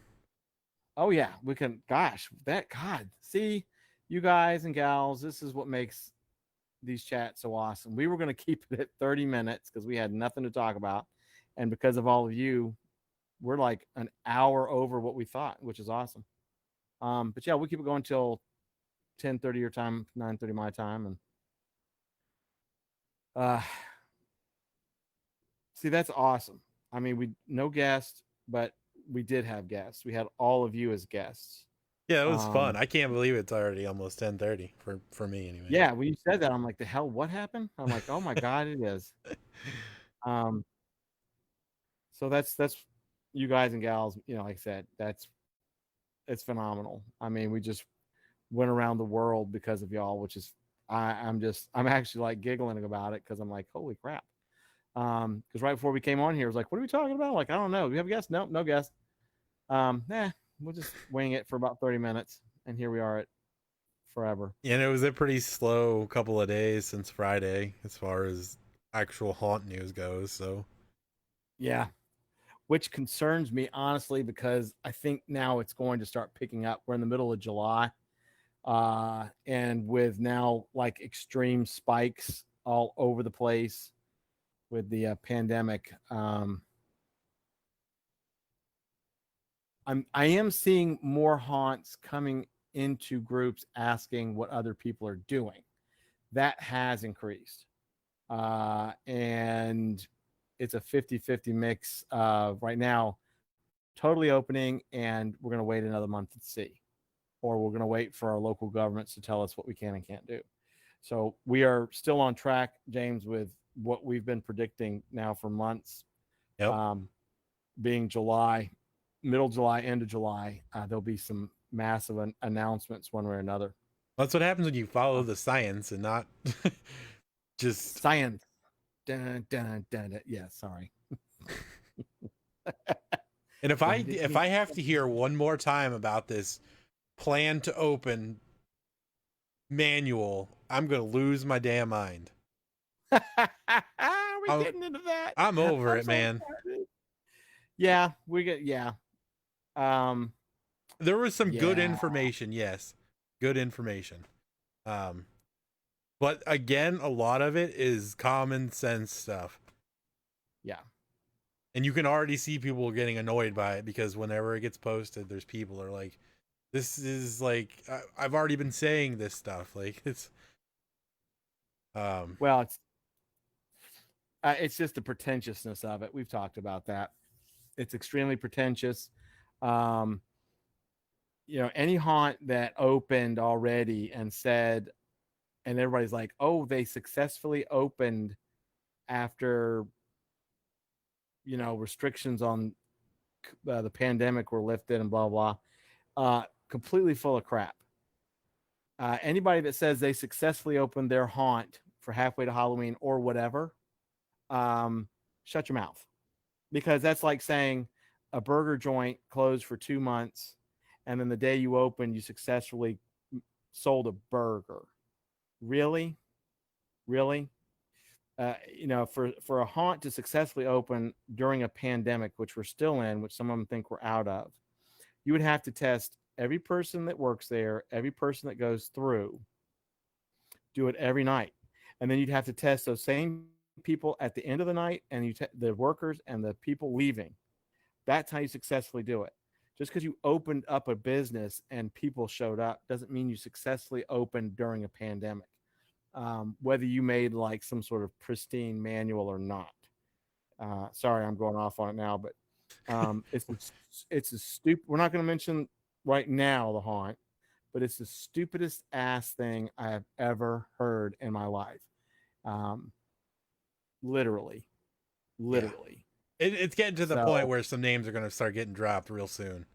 Speaker 2: Oh yeah, we can. Gosh, see, you guys and gals, this is what makes these chats so awesome. We were going to keep it at 30 minutes because we had nothing to talk about, and because of all of you, we're like an hour over what we thought, which is awesome. But yeah, we'll keep it going till 10:30 your time, 9:30 my time, and see, that's awesome. I mean, we no guests, but we did have guests. We had all of you as guests.
Speaker 3: Yeah, it was fun. I can't believe it's already almost 10:30 for me anyway.
Speaker 2: Yeah, when you said that, I'm like, the hell, what happened? I'm like, oh my God, it is. So that's you guys and gals, like I said, it's phenomenal. I mean, we just went around the world because of y'all, which is I'm actually like giggling about it because I'm like, holy crap. Because right before we came on here, I was like, what are we talking about? Like, I don't know. Do we have a guest? Nope, no guest. We'll just wing it for about 30 minutes, and here we are at forever.
Speaker 3: And it was a pretty slow couple of days since Friday as far as actual haunt news goes. So,
Speaker 2: yeah, which concerns me honestly because I think now it's going to start picking up. We're in the middle of July, and with now like extreme spikes all over the place with the pandemic. I am seeing more haunts coming into groups asking what other people are doing. That has increased. And it's a 50-50 mix right now, totally opening, and we're going to wait another month to see. Or we're going to wait for our local governments to tell us what we can and can't do. So we are still on track, James, with what we've been predicting now for months.
Speaker 3: yep.
Speaker 2: Being July, middle July, end of July, there'll be some massive announcements one way or another.
Speaker 3: That's what happens when you follow the science and not just
Speaker 2: science. Dun, dun, dun, dun. Yeah, sorry.
Speaker 3: And if I have to hear one more time about this plan to open manual, I'm gonna lose my damn mind.
Speaker 2: Are we getting into that?
Speaker 3: I'm over it, man.
Speaker 2: Excited. Yeah, we get
Speaker 3: there was some good information, yes. Good information. But again, a lot of it is common sense stuff.
Speaker 2: Yeah.
Speaker 3: And you can already see people getting annoyed by it because whenever it gets posted, there's people that are like, this is like, I've already been saying this stuff. Like it's,
Speaker 2: well, it's just the pretentiousness of it. We've talked about that. It's extremely pretentious. Any haunt that opened already and said, and everybody's like, oh, they successfully opened after, restrictions on the pandemic were lifted and blah, blah, completely full of crap. Anybody that says they successfully opened their haunt for halfway to Halloween or whatever, shut your mouth, because that's like saying a burger joint closed for 2 months, and then the day you open, you successfully sold a burger. Really? Really? For a haunt to successfully open during a pandemic, which we're still in, which some of them think we're out of, you would have to test every person that works there, every person that goes through, do it every night. And then you'd have to test those same people at the end of the night, and the workers and the people leaving. That's how you successfully do it. Just because you opened up a business and people showed up doesn't mean you successfully opened during a pandemic. Whether you made like some sort of pristine manual or not. Sorry, I'm going off on it now, but it's a stupid. We're not going to mention right now the haunt, but it's the stupidest ass thing I have ever heard in my life. Literally.
Speaker 3: Yeah. It's getting to the point where some names are going to start getting dropped real soon.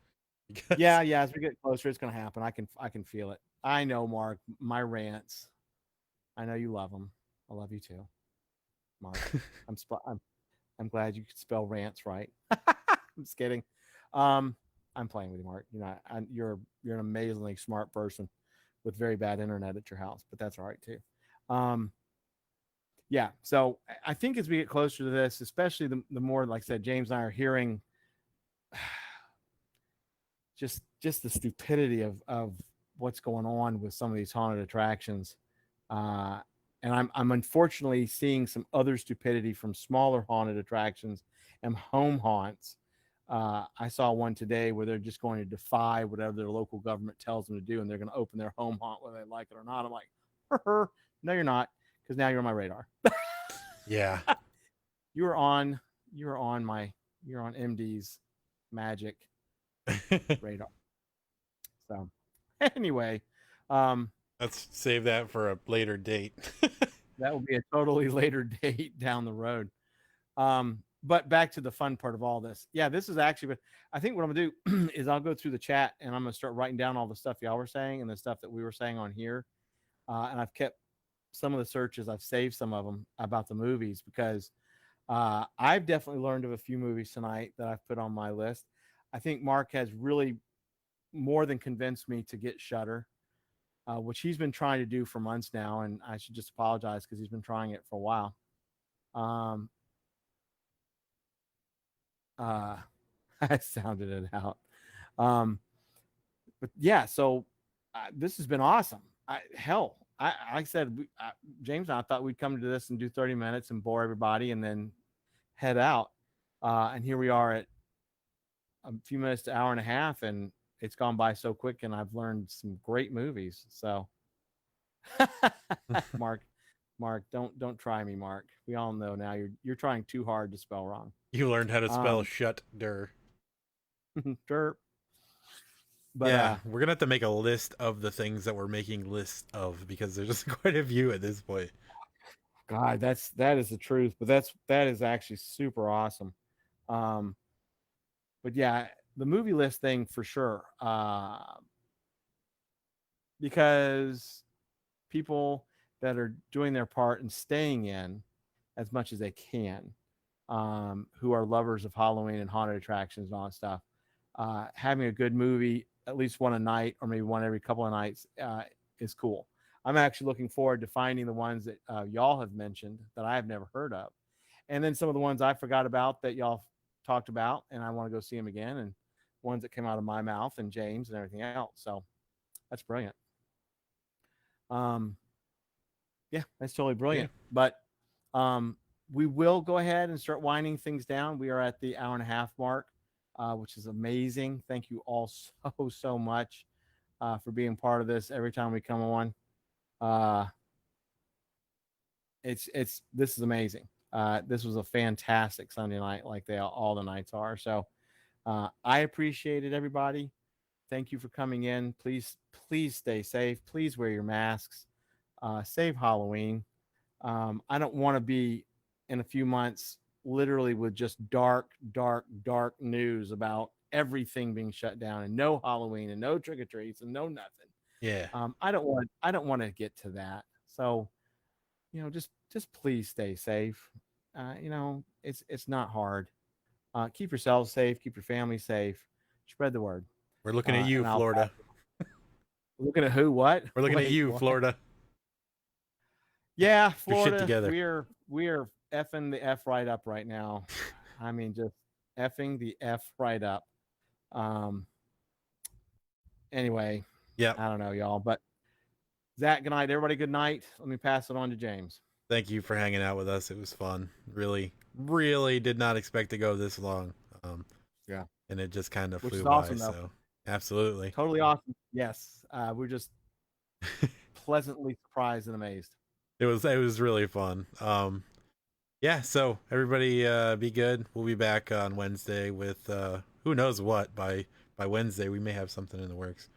Speaker 2: Yeah. As we get closer, it's going to happen. I can feel it. I know, Mark. My rants. I know you love them. I love you too, Mark. I'm glad you could spell rants right. I'm just kidding. I'm playing with you, Mark. You're an amazingly smart person with very bad internet at your house, but that's all right too. Yeah. So I think as we get closer to this, especially the more, like I said, James and I are hearing just the stupidity of what's going on with some of these haunted attractions. And I'm unfortunately seeing some other stupidity from smaller haunted attractions and home haunts. I saw one today where they're just going to defy whatever their local government tells them to do, and they're going to open their home haunt whether they like it or not. I'm like, no, you're not, because now you're on my radar.
Speaker 3: Yeah.
Speaker 2: You're on MD's magic radar. So anyway,
Speaker 3: let's save that for a later date.
Speaker 2: That will be a totally later date down the road. But back to the fun part of all this. Yeah, this is actually, but I think what I'm gonna do is I'll go through the chat and I'm gonna start writing down all the stuff y'all were saying and the stuff that we were saying on here. And I've kept some of the searches, I've saved some of them about the movies, because I've definitely learned of a few movies tonight that I've put on my list. I think Mark has really more than convinced me to get Shudder, which he's been trying to do for months now, and I should just apologize because he's been trying it for a while. I sounded it out. But yeah, so this has been awesome. I said, James and I thought we'd come to this and do 30 minutes and bore everybody and then head out. And here we are at a few minutes to hour and a half, and it's gone by so quick, and I've learned some great movies. So Mark, don't try me, Mark. We all know now you're trying too hard to spell wrong.
Speaker 3: You learned how to spell Shudder.
Speaker 2: Derp. But
Speaker 3: yeah, we're gonna have to make a list of the things that we're making lists of, because there's just quite a few at this point.
Speaker 2: God, that is the truth. But that is actually super awesome. But yeah, the movie list thing for sure. Because people that are doing their part and staying in as much as they can, who are lovers of Halloween and haunted attractions and all that stuff, having a good movie, at least one a night or maybe one every couple of nights, is cool. I'm actually looking forward to finding the ones that y'all have mentioned that I have never heard of, and then some of the ones I forgot about that y'all talked about, and I want to go see them again, and ones that came out of my mouth and James and everything else. So that's brilliant. Yeah, that's totally brilliant. Yeah. But we will go ahead and start winding things down. We are at the hour and a half mark, which is amazing. Thank you all so much for being part of this every time we come on. This is amazing. This was a fantastic Sunday night, like all the nights are. So I appreciate it, everybody. Thank you for coming in. Please stay safe. Please wear your masks. Save Halloween. I don't want to be in a few months literally with just dark news about everything being shut down and no Halloween and no trick or treats and no nothing.
Speaker 3: Yeah.
Speaker 2: I don't want to get to that. So, just please stay safe. you know, it's not hard. Keep yourselves safe, keep your family safe, spread the word.
Speaker 3: We're looking at you,
Speaker 2: and I'll
Speaker 3: Florida.
Speaker 2: Looking at who? What?
Speaker 3: We're looking at
Speaker 2: Wait,
Speaker 3: you,
Speaker 2: what?
Speaker 3: Florida.
Speaker 2: Yeah,
Speaker 3: Your shit
Speaker 2: Florida.
Speaker 3: together.
Speaker 2: We are effing the F right up right now. I mean, just effing the F right up. Anyway,
Speaker 3: Yeah.
Speaker 2: I don't know, y'all. But Zach, good night. Everybody, good night. Let me pass it on to James.
Speaker 3: Thank you for hanging out with us. It was fun. Really, really did not expect to go this long.
Speaker 2: Yeah.
Speaker 3: And it just kind of
Speaker 2: Which
Speaker 3: flew
Speaker 2: is
Speaker 3: by.
Speaker 2: awesome, though.
Speaker 3: So absolutely.
Speaker 2: Totally awesome. Yes. We're just pleasantly surprised and amazed.
Speaker 3: It was really fun. Yeah, so everybody be good. We'll be back on Wednesday with who knows what. By Wednesday we may have something in the works.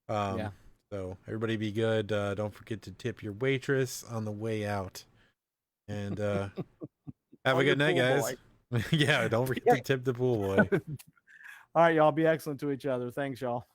Speaker 2: Yeah.
Speaker 3: So everybody be good. Don't forget to tip your waitress on the way out. And have
Speaker 2: Or
Speaker 3: a
Speaker 2: your
Speaker 3: good night,
Speaker 2: pool
Speaker 3: guys. Yeah, don't forget to tip the pool boy.
Speaker 2: All right, y'all. Be excellent to each other. Thanks, y'all.